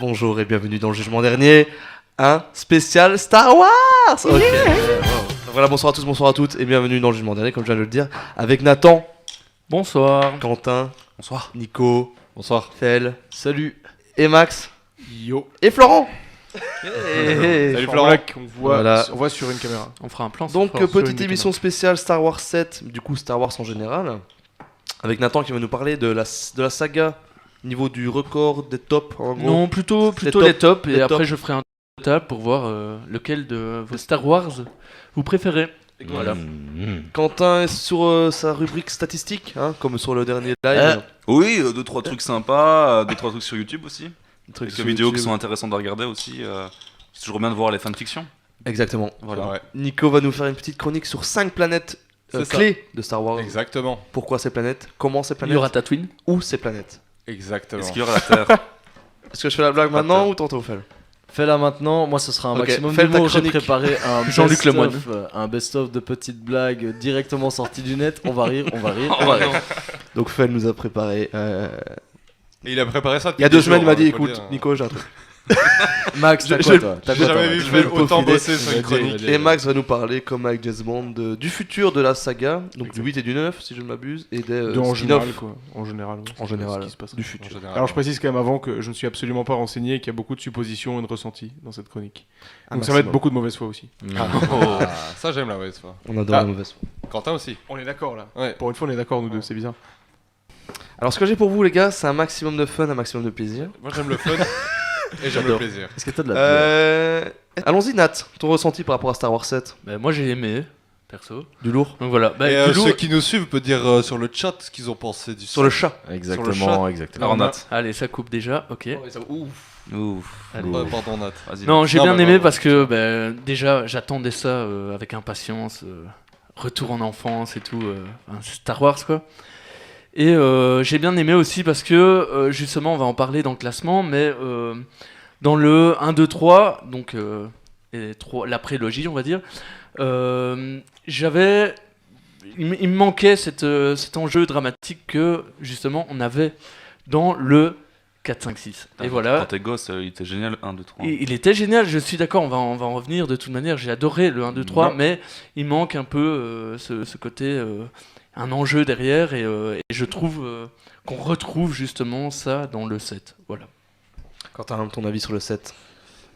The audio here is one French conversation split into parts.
Bonjour et bienvenue dans le jugement dernier, un spécial Star Wars. Ok. Voilà, bonsoir à tous, bonsoir à toutes et bienvenue dans le jugement dernier, comme je viens de le dire, avec Nathan, Bonsoir. Quentin, Bonsoir. Nico, Bonsoir. Fel Salut. et Max Yo. et Florent. Salut Florent. On voit, Voilà. on voit sur une caméra. On fera un plan. Donc sur petite une émission spéciale Star Wars 7, du coup Star Wars en général, avec Nathan qui va nous parler de la saga, niveau du record des tops en gros. Non, plutôt Les les tops. les Et après, tops. je ferai un table pour voir lequel de vos Star Wars vous préférez. Voilà. Quentin est sur sa rubrique statistique, hein, comme sur le dernier live. Oui, 2-3 trucs sympas, 2-3 trucs sur YouTube aussi. Truc Quelques sur vidéos YouTube. qui sont intéressantes à regarder aussi. C'est toujours bien de voir les fanfictions. Exactement. Voilà. Ouais. Nico va nous faire une petite chronique sur 5 planètes C'est ça. clés de Star Wars. Exactement. Pourquoi ces planètes, comment ces Il planètes, y aura Tatooine. où ces planètes. Exactement. Est-ce qu'il y aura la Terre? Est-ce que je fais la blague maintenant ou tantôt Fel? Fais-la maintenant, moi ce sera un Ok, maximum fais ta d'humour, j'ai chronique. préparé un Jean-Luc Lemoyne. un best-of de petites blagues directement sorties du net, on va rire, on va rire. On va rire. Donc Fel nous a préparé. Et il a préparé ça Il y a 2 semaines, il m'a dit faut le écoute, dire. Nico, j'ai un truc. Max, t'as Je- quoi toi T'as J'ai quoi, toi, jamais vu Max je vais Fel le autant profiler. bosser sur une chronique. Et Max va nous parler, comme avec James Bond, du futur de la saga, donc du 8 et du 9, si je ne m'abuse, et des En spin-offs. général, quoi. En général. ouais. En général, Ce qui se passe. du futur. Alors je précise quand même avant que je ne suis absolument pas renseigné et qu'il y a beaucoup de suppositions et de ressentis dans cette chronique. Un Donc ça va être maximum. beaucoup de mauvaise foi aussi. Ça j'aime la mauvaise foi. On adore Ah. la mauvaise foi. Quentin aussi. On est d'accord là. Ouais. Pour une fois on est d'accord nous deux, c'est bizarre. Alors ce que j'ai pour vous les gars, c'est un maximum de fun, un maximum de plaisir. Moi j'aime le fun et j'aime le plaisir. Est-ce que t'as de la peur Allons-y Nat, ton ressenti par rapport à Star Wars 7. Bah, moi, j'ai aimé, perso. Du lourd. Donc voilà. Bah, Et du lourd- ceux qui nous suivent peuvent dire sur le chat ce qu'ils ont pensé du Sur le chat. Exactement, exactement. Alors, Nat. Allez, ça coupe déjà. Ok. Ouf. Allez. Pardon Nat. Vas-y. Non, j'ai Non, bien mais aimé vraiment. parce que déjà, j'attendais ça avec impatience. Retour en enfance et tout. Enfin, Star Wars, quoi. Et j'ai bien aimé aussi parce que, justement, on va en parler dans le classement, mais dans le 1, 2, 3, donc la prélogie, on va dire, j'avais... Il me manquait cet enjeu dramatique que, justement, on avait dans le 4, 5, 6. Et voilà. Quand t'es gosse, il était génial. 1, 2, 3. Il était génial, je suis d'accord, on va en revenir de toute manière. J'ai adoré le 1, 2, 3, Non. mais il manque un peu ce côté, un enjeu derrière, et je trouve qu'on retrouve justement ça dans le 7. Voilà. Quentin, ton avis sur le 7.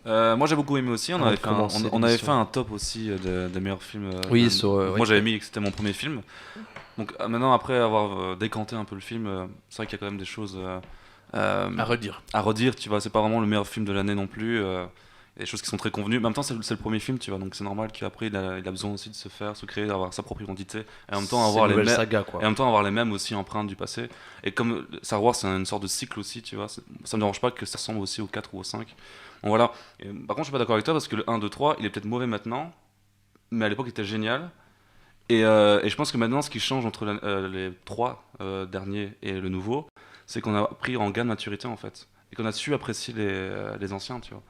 Moi j'ai beaucoup aimé aussi. On Avant avait, de fait un, commencer on avait l'émission. fait un top aussi des meilleurs films. Oui, sur, moi ouais. j'avais mis que c'était mon premier film. Donc maintenant, après avoir décanté un peu le film, c'est vrai qu'il y a quand même des choses À redire. à redire. Tu vois, c'est pas vraiment le meilleur film de l'année non plus. Il y a des choses qui sont très convenues. En même temps, c'est le premier film, tu vois, donc c'est normal qu'après il a besoin aussi de se créer, d'avoir sa propre identité. Et en même temps, avoir les mêmes. saga quoi. Et en même temps avoir les mêmes aussi empreintes du passé. Et comme Star Wars c'est une sorte de cycle aussi, tu vois, ça me dérange pas que ça ressemble aussi au 4 ou au 5. Bon voilà. Et, par contre je suis pas d'accord avec toi parce que le 1, 2, 3 il est peut-être mauvais maintenant, mais à l'époque il était génial. Et je pense que maintenant ce qui change entre les 3 derniers et le nouveau, c'est qu'on a pris en gain de maturité en fait. Et qu'on a su apprécier les anciens, tu vois.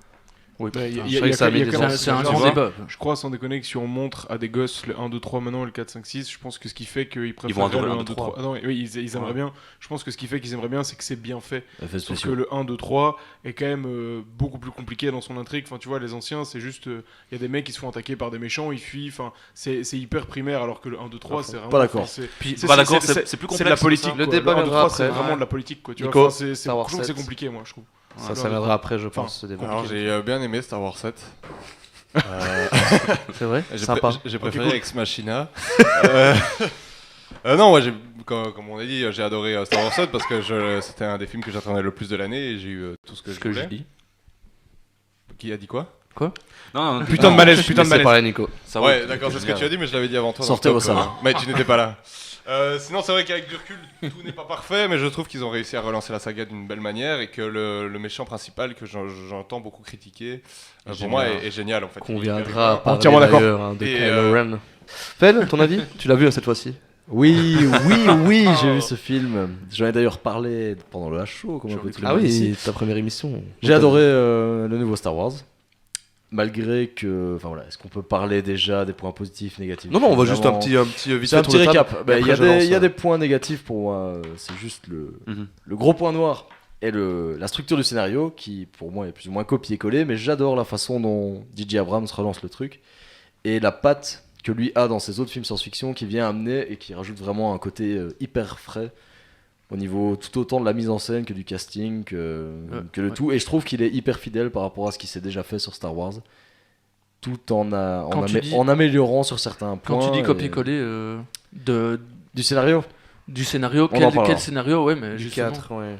Oui, Mais il y a- je il y a savais que ça a mis il y a des quand même- C'est un tu grand vois, débat. Je crois sans déconner que si on montre à des gosses le 1, 2, 3 maintenant et le 4, 5, 6, je pense que ce qui fait qu'ils préfèrent vont adorer le le 1, 1, 2, 2, 3. Ah non, oui, ils aimeraient Ouais. bien. Je pense que ce qui fait qu'ils aimeraient bien, c'est que c'est bien fait. Effets Sauf que spéciaux. le 1, 2, 3 est quand même beaucoup plus compliqué dans son intrigue. Enfin, tu vois, les anciens, c'est juste. Il y a des mecs qui se font attaquer par des méchants, ils fuient. Enfin, c'est hyper primaire, alors que le 1, 2, 3, c'est vraiment. Pas d'accord. enfin, c'est- Puis c'est- pas d'accord, c'est- c'est plus C'est complexe. de la que politique. ça. Le quoi. débat 1, 2, viendra 3, c'est après. vraiment de la politique, quoi. Tu Nico, vois, enfin, Star Wars je trouve que c'est 7. compliqué, moi, je trouve. Ça viendra après, je pense. ce débat. Alors j'ai bien aimé Star Wars 7. C'est vrai. Sympa. J'ai préféré Ok, cool. Ex Machina. Non, moi comme on a dit, j'ai adoré Star Wars 7 parce que c'était un des films que j'attendais le plus de l'année et j'ai eu tout ce que Ce je que je voulais. dis. Qui a dit quoi? Non, non, Putain de non, malaise, putain de Laissez malaise. parler Nico. Ça Ouais, d'accord, c'est ce que tu as dit, mais je l'avais dit avant toi. Sortez donc, vos salons. Mais tu n'étais pas là. Sinon, c'est vrai qu'avec du recul, tout n'est pas parfait, mais je trouve qu'ils ont réussi à relancer la saga d'une belle manière et que le méchant principal que j'entends beaucoup critiquer, pour moi, est génial en fait. Qu'on Il est hyper viendra bien. parler Entièrement d'accord. d'ailleurs, hein, de Et, Kylo Ren. Fel, ton avis? Tu l'as vu cette fois-ci? Oui, j'ai vu ce film. J'en ai d'ailleurs parlé pendant le H-Show, comme un peu tout le Ah monde ici. oui, ta première émission. J'ai adoré le nouveau Star Wars. Malgré que, enfin voilà, est-ce qu'on peut parler déjà des points positifs, négatifs? Non, on va juste un Évidemment, petit vite c'est fait un tour petit de table. récap. Bah, Et Il y, a après, je lance, des points négatifs pour moi. C'est juste Mhm. le gros point noir est la structure du scénario, qui pour moi est plus ou moins copié-collé, mais j'adore la façon dont J.J. Abrams relance le truc, et la patte que lui a dans ses autres films science-fiction, qui vient amener et qui rajoute vraiment un côté hyper frais, au niveau tout autant de la mise en scène que du casting, que le tout, et je trouve qu'il est hyper fidèle par rapport à ce qui s'est déjà fait sur Star Wars, tout en améliorant sur certains points. Quand tu dis et- copier-coller Du scénario du scénario, On en parlera. quel scénario? Ouais, mais Du justement. 4, ouais.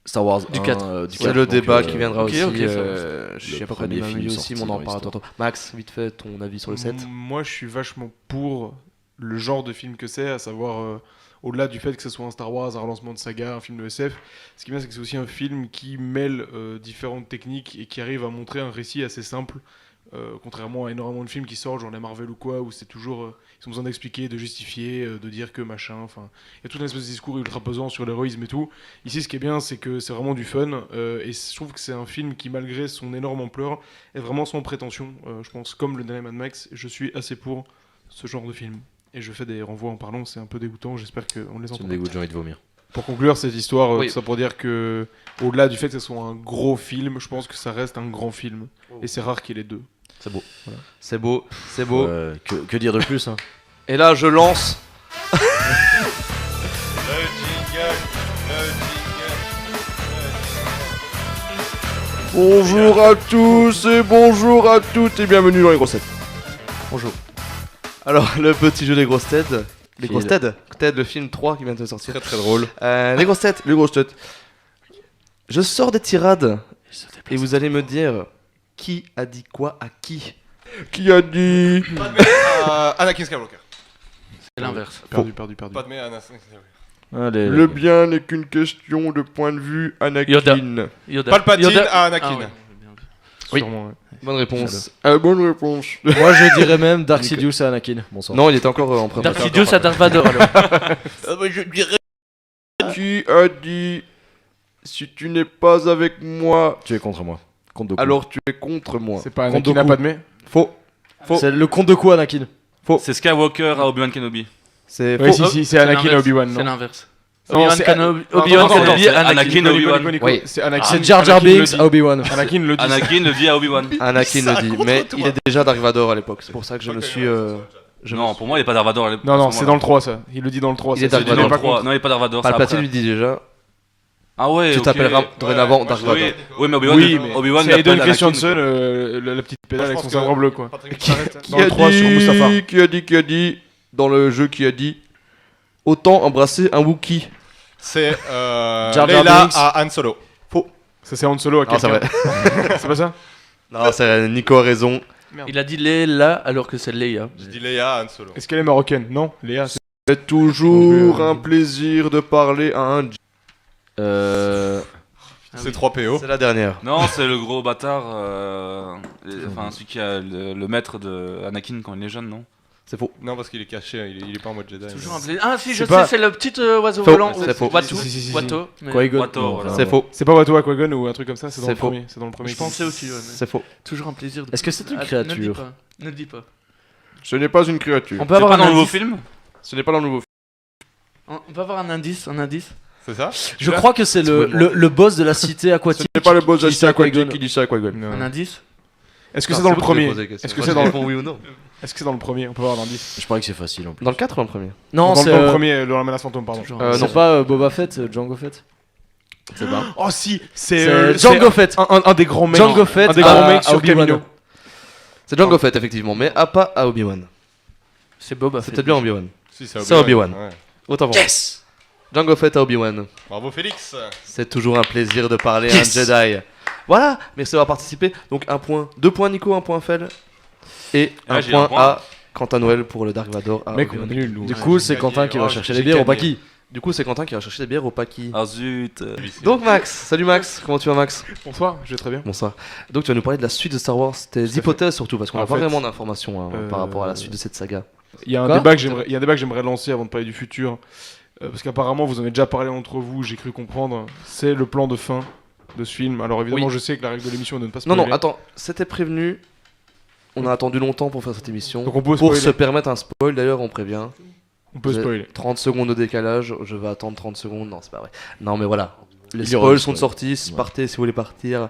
Star Wars Du 1, 4. du C'est 4, le donc, débat qui viendra ok, aussi. ok, ça va. Je suis à peu près premier du même film milieu aussi, sorti mais on en dans parlera l'histoire. tantôt. Max, vite fait, ton avis sur le set. Moi, je suis vachement pour le genre de film que c'est, à savoir, au-delà du fait que ce soit un Star Wars, un relancement de saga, un film de SF, ce qui est bien, c'est que c'est aussi un film qui mêle différentes techniques et qui arrive à montrer un récit assez simple, contrairement à énormément de films qui sortent, genre les Marvel ou quoi, où c'est toujours, ils ont besoin d'expliquer, de justifier, de dire que machin, enfin, il y a toute une espèce de discours ultra pesant sur l'héroïsme et tout. Ici, ce qui est bien, c'est que c'est vraiment du fun, et je trouve que c'est un film qui, malgré son énorme ampleur, est vraiment sans prétention. Je pense, comme le dernier Mad Max, je suis assez pour ce genre de film. Et je fais des renvois en parlant, c'est un peu dégoûtant, j'espère qu'on les Tu entend. me dégoûtes, j'ai envie de vomir. Pour conclure cette histoire, Oui. tout ça pour dire que, au-delà du fait que ce soit un gros film, je pense que ça reste un grand film. Et c'est rare qu'il y ait les deux. C'est beau. C'est beau, c'est beau. Que dire de plus hein. Et là, je lance. Le jingle, Bonjour à tous et bonjour à toutes et bienvenue dans les grosses têtes. Bonjour. Alors, le petit jeu des grosses têtes. Les Phil. grosses têtes. Ted, le film 3 qui vient de sortir. Très très drôle. Les grosses têtes, les grosses têtes. Je sors des tirades et vous allez me dire qui a dit quoi à qui. Qui a dit Anakin Skywalker. C'est l'inverse. Perdu. Pas de mais Anakin Skywalker. Allez, Le bien n'est qu'une question de point de vue Anakin. Yoda. Palpatine Yoda. à Anakin. Ah ouais, bien vu. Oui. Sûrement, ouais. Bonne réponse. Bonne réponse. moi je dirais même Dark Sidious et Anakin. Bonsoir. Non, il était encore en préparation. Darth Sidious à Darth Vader alors. Je dirais. Qui a dit si tu n'es pas avec moi, Tu es contre moi. Contre Doku. alors tu es contre moi. C'est pas Contre Anakin Doku. à Padmé. Faux. C'est le compte de quoi Anakin? C'est Skywalker à Obi-Wan Kenobi. C'est Ouais, faux. si, c'est Anakin et l'inverse. Obi-Wan, C'est non? l'inverse. Non, Obi-Wan c'est- Kenobi, Attends, Obi-Wan attends, Kenobi, c'est Anakin. Anakin, Obi-Wan. Oui. C'est Anakin. C'est Jar Jar Anakin le Binks dit. à Obi-Wan. Anakin le dit. Anakin le dit à Obi-Wan. Anakin le dit, mais il est déjà Dark Vador à l'époque. C'est pour ça que je me suis. Non, pour moi, il est pas Darth Vader. Non, non, c'est dans le 3 ça. Il le dit dans le 3. Il est ça. Darth Il est dans le Vador. 3. Non, il est pas Darth Vader. c'est Palpatine après. lui dit déjà. Ah ouais, Tu ok. t'appelleras dorénavant Ouais, Dark moi, Vador. Oui, mais Obi-Wan, Oui, mais Obi-Wan c'est Hayden l'appelle Anakin. Christensen, la petite pédale Moi, je avec son pense sabre que- bleu quoi. Patrick, t'arrêtes. Dans le 3 sur Mustapha. Qui a dit dans le jeu qui a dit autant embrasser un Wookie. C'est Jar Jar Leila Binks. à Han Solo. Ça c'est Han Solo à Non, c'est quelqu'un. vrai. C'est pas ça? Non, c'est Nico a raison. Il a dit Leila alors que c'est Leia. Je dis Leia à Han Solo. Est-ce qu'elle est marocaine? Non, Léa. c'est- C'est toujours un plaisir de parler à un. C'est 3 PO. C'est la dernière. Non, c'est le gros bâtard. Enfin, celui qui a le maître de Anakin quand il est jeune, non? C'est faux. Non, parce qu'il est caché, il est pas en mode Jedi. Toujours un plaisir. Ah si, je C'est pas- sais, c'est le petit oiseau Faux. volant. C'est faux. Watu. Si. Watu. mais- Qui-Gon. Watto, Non, voilà. enfin, C'est bon. faux. C'est pas Watto Aquagon ou un truc comme ça, c'est dans C'est le faux. premier. C'est dans le premier. Je pensais aussi, ouais, mais C'est faux. toujours un plaisir. Est-ce que c'est une Ah, créature? Ne le dis pas. Ne le dis pas. Ce n'est pas une créature. On peut C'est avoir pas un dans le nouveau indice. film? Ce n'est pas dans le nouveau On peut avoir un indice. C'est ça? Je crois que c'est le boss de la cité aquatique. Ce n'est pas le boss qui dit ça à Qui-Gon. qui dit ça à Qui-Gon. Non. Un indice. Est-ce que c'est dans le premier? Est-ce Est-ce que c'est dans le oui ou non? Est-ce que c'est dans le premier? On peut avoir l'indice. Je crois que c'est facile en plus. Dans le 4 ou dans le premier? Non, Dans c'est le premier, dans la menace fantôme, pardon. Toujours non. c'est pas Boba Fett, Django Fett. C'est pas. Oh si, C'est Django Fett. un des grands mecs. Django Fett Un des grands à mecs sur Obi-Wan. Camino. C'est Django Fett, effectivement, mais pas à Obi-Wan. C'est Boba C'est Fett. peut-être bien Obi-Wan. Si, C'est Obi-Wan. Ouais. Autant pour moi. Django Fett à Obi-Wan. Bravo Félix. C'est toujours un plaisir de parler à un Jedi. Voilà, merci d'avoir participé. Donc un point, 2 points Nico, 1 point Fel. Et Ah, un j'ai point un point. à Quentin Noël pour le Dark Vador. à Mec, on est Obi-Wan. nuls, nous. Du coup, c'est j'ai Quentin gagné. qui va Oh, chercher j'ai les bières au gagné. Paki. Du coup, c'est Quentin qui va chercher des bières au Paki. Ah zut. Donc Max, salut Max, comment tu vas Max? Bonsoir, je vais très bien. Bonsoir. Donc tu vas nous parler de la suite de Star Wars, tes fait. hypothèses surtout, parce qu'on En n'a pas fait, vraiment d'informations hein, par rapport à la euh, suite de cette saga. Il y a un Quoi débat que j'aimerais lancer avant de parler du futur. Parce qu'apparemment, vous en avez déjà parlé entre vous, j'ai cru comprendre. C'est le plan de fin de ce film. Alors évidemment, Oui. je sais que la règle de l'émission est de ne pas Non, spoiler. non, attends, c'était prévenu. On a attendu longtemps pour faire cette émission. Donc on peut Pour spoiler. se permettre un spoil, d'ailleurs, on prévient. On peut Vous avez spoiler. 30 secondes de décalage, je vais attendre 30 secondes. Non, c'est pas vrai. Non, mais voilà. Les Il y aura spoils un sont spoil. sortis, Ouais. partez si vous voulez partir.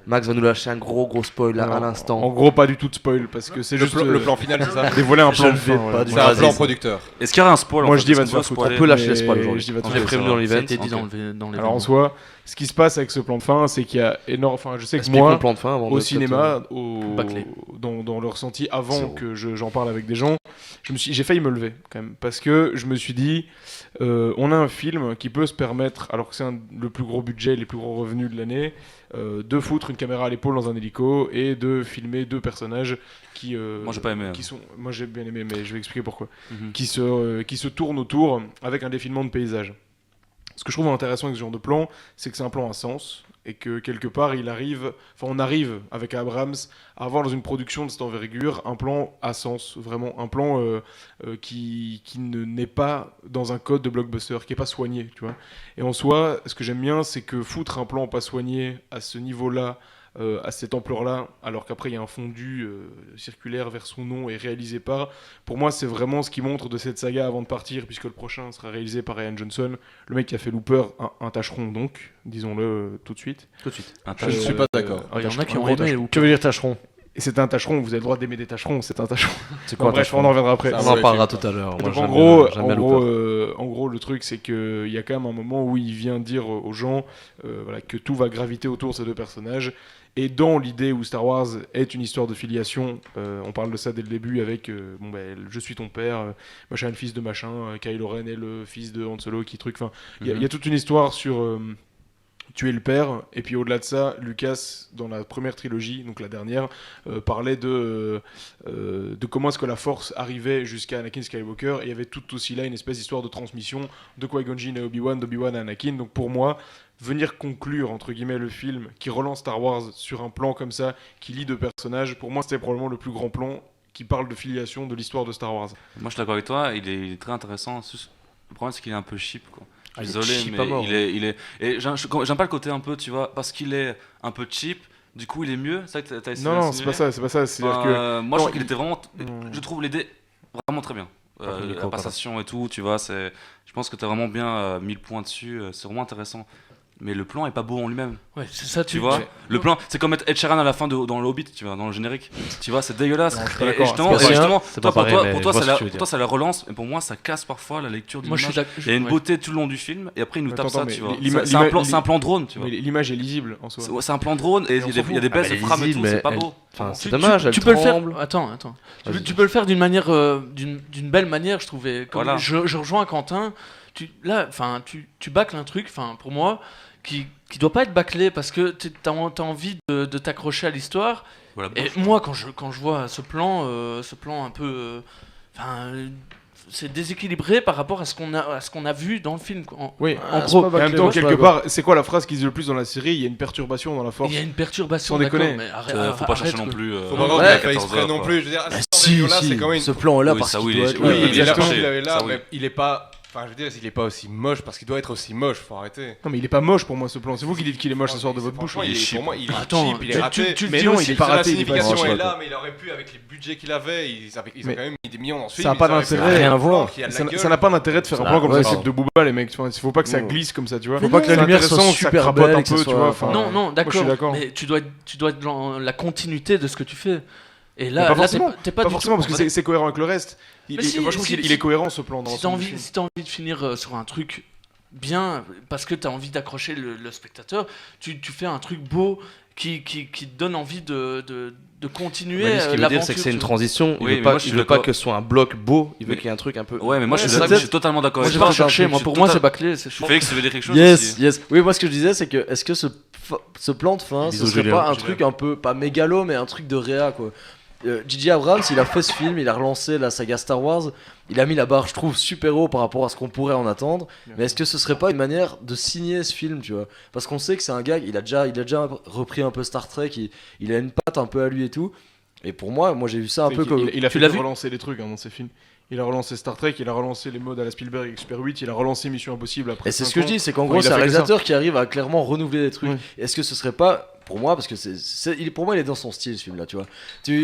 Max va nous lâcher un gros spoil là, à En l'instant. gros, pas du tout de spoil parce que c'est Le juste plan, le plan final, c'est ça dévoiler un Je plan le de vais fin. pas ouais. du C'est un Vas-y. plan producteur. Est-ce qu'il y a un spoil en Moi fait je dis Est-ce va te qu'on peut faire foutre. spoiler On peut lâcher les Mais spoils aujourd'hui. je dis va te On faire est prévenu foutre. dans Ça a l'event. été dit Ok. dans les Alors en soi, ce qui se passe avec ce plan de fin, c'est qu'il y a énorme. Enfin, je sais que Expliquons moi, le plan de fin avant au de cinéma, Bâclé. dans le ressenti avant Zéro. que j'en parle avec des gens, j'ai failli me lever quand même parce que je me suis dit, on a un film qui peut se permettre, alors que c'est le plus gros budget, les plus gros revenus de l'année, de foutre une caméra à l'épaule dans un hélico et de filmer deux personnages qui. Moi, j'ai pas aimé, hein. Qui sont, moi j'ai bien aimé, mais je vais expliquer pourquoi. Mhm. Qui se tournent autour avec un défilement de paysage. Ce que je trouve intéressant avec ce genre de plan, c'est que c'est un plan à sens et que quelque part on arrive avec Abrams à avoir dans une production de cette envergure un plan à sens, vraiment un plan qui n'est pas dans un code de blockbuster, qui est pas soigné, tu vois. Et en soi, ce que j'aime bien, c'est que foutre un plan pas soigné à ce niveau-là, à cette ampleur-là, alors qu'après il y a un fondu circulaire vers son nom et réalisé par. Pour moi, c'est vraiment ce qui montre de cette saga avant de partir, puisque le prochain sera réalisé par Ryan Johnson, le mec qui a fait Looper, un tâcheron donc, disons-le tout de suite. Tout de suite. Un Je ne suis pas d'accord. Il y en a qui un ont gros aimé. tâcheron. ou Que veut dire tâcheron? Et c'est un tâcheron, vous avez le droit d'aimer des tâcherons, c'est un tâcheron. C'est Bon, bref, on en reviendra après. Ça, On ouais, en parlera tu- tout à l'heure. Moi, Donc, j'aime en gros, bien- j'aime bien Looper. en gros, le truc, c'est qu'il y a quand même un moment où il vient dire aux gens voilà, que tout va graviter autour de ces deux personnages. Et dans l'idée où Star Wars est une histoire de filiation, on parle de ça dès le début avec je suis ton père, machin est le fils de machin, Kylo Ren est le fils de Han Solo, qui truc. Enfin, il y a toute une histoire sur tuer le père. Et puis au-delà de ça, Lucas, dans la première trilogie, donc la dernière, parlait de comment est-ce que la Force arrivait jusqu'à Anakin Skywalker. Et il y avait tout aussi là une espèce d'histoire de transmission de Qui-Gon Jinn à Obi-Wan, d'Obi-Wan à Anakin. Donc pour moi, venir conclure, entre guillemets, le film qui relance Star Wars sur un plan comme ça, qui lie deux personnages, pour moi, c'était probablement le plus grand plan qui parle de filiation de l'histoire de Star Wars. Moi, je suis d'accord avec toi, il est très intéressant. Le problème, c'est qu'il est un peu cheap, quoi. Ah, il est Désolé, cheap à mais mort. il est. Et j'aime pas le côté un peu, tu vois, parce qu'il est un peu cheap, du coup, il est mieux. C'est ça que t'as essayé Non, c'est d'insinuer pas ça, c'est pas ça. C'est-à-dire que. Moi, non, je trouve qu'il était vraiment. Non. Je trouve les dés vraiment très bien. contre, Nico, La passation et tout, tu vois, je pense que t'as vraiment bien mis le point dessus. C'est vraiment intéressant. Mais le plan est pas beau en lui-même. Ouais, c'est ça, Tu vois, le plan, c'est comme mettre Ed Sheeran à la fin dans le Hobbit, tu vois, dans le générique. Tu vois, c'est dégueulasse. Non, je suis pas Et d'accord. justement, C'est pas justement, c'est toi, pas pareil, mais pour je toi, vois ce que tu veux pour dire. toi, ça la relance, mais pour moi, ça casse parfois la lecture du Moi, je suis image. d'accord. Il y a une ouais. beauté tout le long du film, et après, il nous tape Attends, ça, mais tu vois. l'ima- C'est un plan drone, tu vois. Mais l'image est lisible en soi. C'est un plan drone, et on il s'en y a des Ah, baisses mais de elle est frames et visible, tout, c'est mais pas elle- beau. Enfin, c'est Tu- dommage, elle tu peux le faire. tremble. Attends. Vas-y. Tu peux le faire d'une manière, d'une belle manière, je trouvais. Comme Voilà. je rejoins Quentin. Tu bâcles un truc. Enfin, pour moi, qui doit pas être bâclé parce que t'as envie de t'accrocher à l'histoire. Voilà. Et moi, quand je vois ce plan un peu, c'est déséquilibré par rapport à ce qu'on a vu dans le film. Oui, En c'est gros, pas en même bâclé, temps, moi, je suis quelque pas d'accord. part, c'est quoi la phrase qui se dit le plus dans la série? Il y a une perturbation dans la force. il y a une perturbation. Sans D'accord, déconner. mais Faut pas chercher arrête, non quoi. plus. Faut pas voir Ouais, qu'il a fait 14 exprès heures, non quoi. plus. Je veux dire, Ah, cette si, là si, c'est quand même. ce plan-là, Oui, parce ça, qu'il oui, doit il est- être Oui, là. il est là cherché. parce qu'il avait là, Ça, oui. mais il est pas. Enfin, je veux dire, il est pas aussi moche parce qu'il doit être aussi moche. Faut arrêter. Non, mais il est pas moche pour moi ce plan. C'est vous qui dites qu'il est moche, ça sort de votre bouche. Franchement, il est cheap. Pour moi, il est Attends, cheap, il est tu- raté. tu le Mais dis non, aussi. il est pas La raté, il est pas signification moche, est là, quoi. mais il aurait pu, avec les budgets qu'il avait, ils ont Mais- quand même mis des millions dans ce Ça film. a pas ils auraient fait d'intérêt. un Rien à plan voir. qui a de la Ça gueule, n'a pas quoi. d'intérêt de faire un Ça- plan comme ouais, ça, c'est- c'est de Booba, les mecs. Enfin, il faut pas que ça Non. glisse comme ça, tu vois. Mais Faut pas que la non. lumière soit soit que ça super crapote belle, un que ce peu, tu soit- vois. enfin, Enfin, Non, moi, je d'accord. suis d'accord. Mais tu dois être dans la continuité de ce que tu fais. Et Mais là, pas t'es forcément. t'es Pas du forcément, tout- parce que c'est cohérent avec le reste. Mais si, Franchement, si, il si. est cohérent ce plan dans Si t'as l'ensemble du envie, film. si t'as envie de finir sur un truc bien, parce que t'as envie d'accrocher le spectateur, tu fais un truc beau qui te donne envie de continuer Mais lui, ce qu'il veut dire, l'aventure. c'est que c'est une tu vois. transition. Il Oui, veut mais pas, moi, je suis il veut pas d'accord. que ce soit un bloc beau. Il veut Mais- qu'il y ait un truc un peu. Ouais, mais moi, je Ouais, suis c'est je suis totalement d'accord Moi, avec j'ai toi. pas cherché. Moi, Je pour suis moi, total- c'est bâclé. C'est chaud. Félix, tu veux dire quelque chose Yes, aussi yes. Oui, moi ce que je disais, c'est que est-ce que ce plan de fin, Bisous, ce serait Julien. pas un truc un peu, pas mégalo, mais un truc de réa quoi. J.J. Abrams, il a fait ce film, il a relancé la saga Star Wars, il a mis la barre, je trouve, super haut par rapport à ce qu'on pourrait en attendre. Mais est-ce que ce serait pas une manière de signer ce film, tu vois? Parce qu'on sait que c'est un gars, il a déjà repris un peu Star Trek, il a une patte un peu à lui et tout. Et pour moi j'ai vu ça un C'est peu qu'il- comme. il a tu fait l'as que vu relancer des trucs dans ses films. Il a relancé Star Trek, il a relancé les modes à la Spielberg avec Super 8, il a relancé Mission Impossible après. Et c'est ce 5 que je ans. dis, c'est qu'en Ouais, gros, il a c'est un fait que ça. réalisateur qui arrive à clairement renouveler des trucs. Ouais. Est-ce que ce serait pas, pour moi, parce que pour moi, il est dans son style ce film-là, tu vois.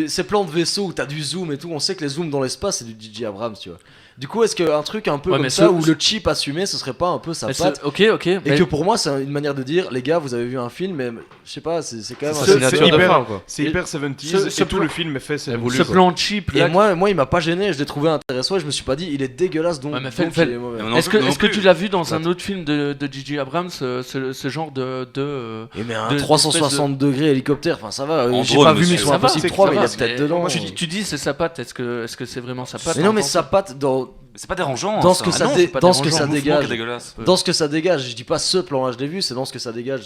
Ces plans de vaisseau où t'as du zoom et tout, on sait que les zooms dans l'espace, c'est du J.J. Abrams, tu vois. Du coup, est-ce qu'un truc un peu Ouais, comme mais ça, ce- où le cheap assumé, ce serait pas un peu sa Mais patte? ok, Et mais que pour moi, c'est une manière de dire, les gars, vous avez vu un film, mais je sais pas, c'est quand même C'est un sa truc- signature de hyper- fin, quoi. C'est hyper 70s, ce et tout plan- le film est fait 70s. ce plan cheap Et là. moi, il m'a pas gêné, je l'ai trouvé intéressant et je me suis pas dit, il est dégueulasse, donc, Ouais, mais donc fais- il est mauvais. Mais non Est-ce plus- que, non est-ce que plus. tu l'as vu dans un autre film de J.J. Abrams, ce genre Et mais un de- 360 degrés hélicoptère, enfin ça va, En j'ai drone, pas vu monsieur. Mission Ça va, Impossible c'est 3, que mais ça il y a va, peut-être mais dedans. moi, tu dis c'est sa patte, est-ce que c'est vraiment sa patte? Mais non, mais sa patte dans C'est pas dérangeant. dans hein, ce que ça. ça non, dé- c'est pas dans ce que dérangeant, ça Le mouvement qui est dégage. dégueulasse. Dans ce que ça dégage, je dis pas ce plan-là, je l'ai vu, c'est dans ce que ça dégage.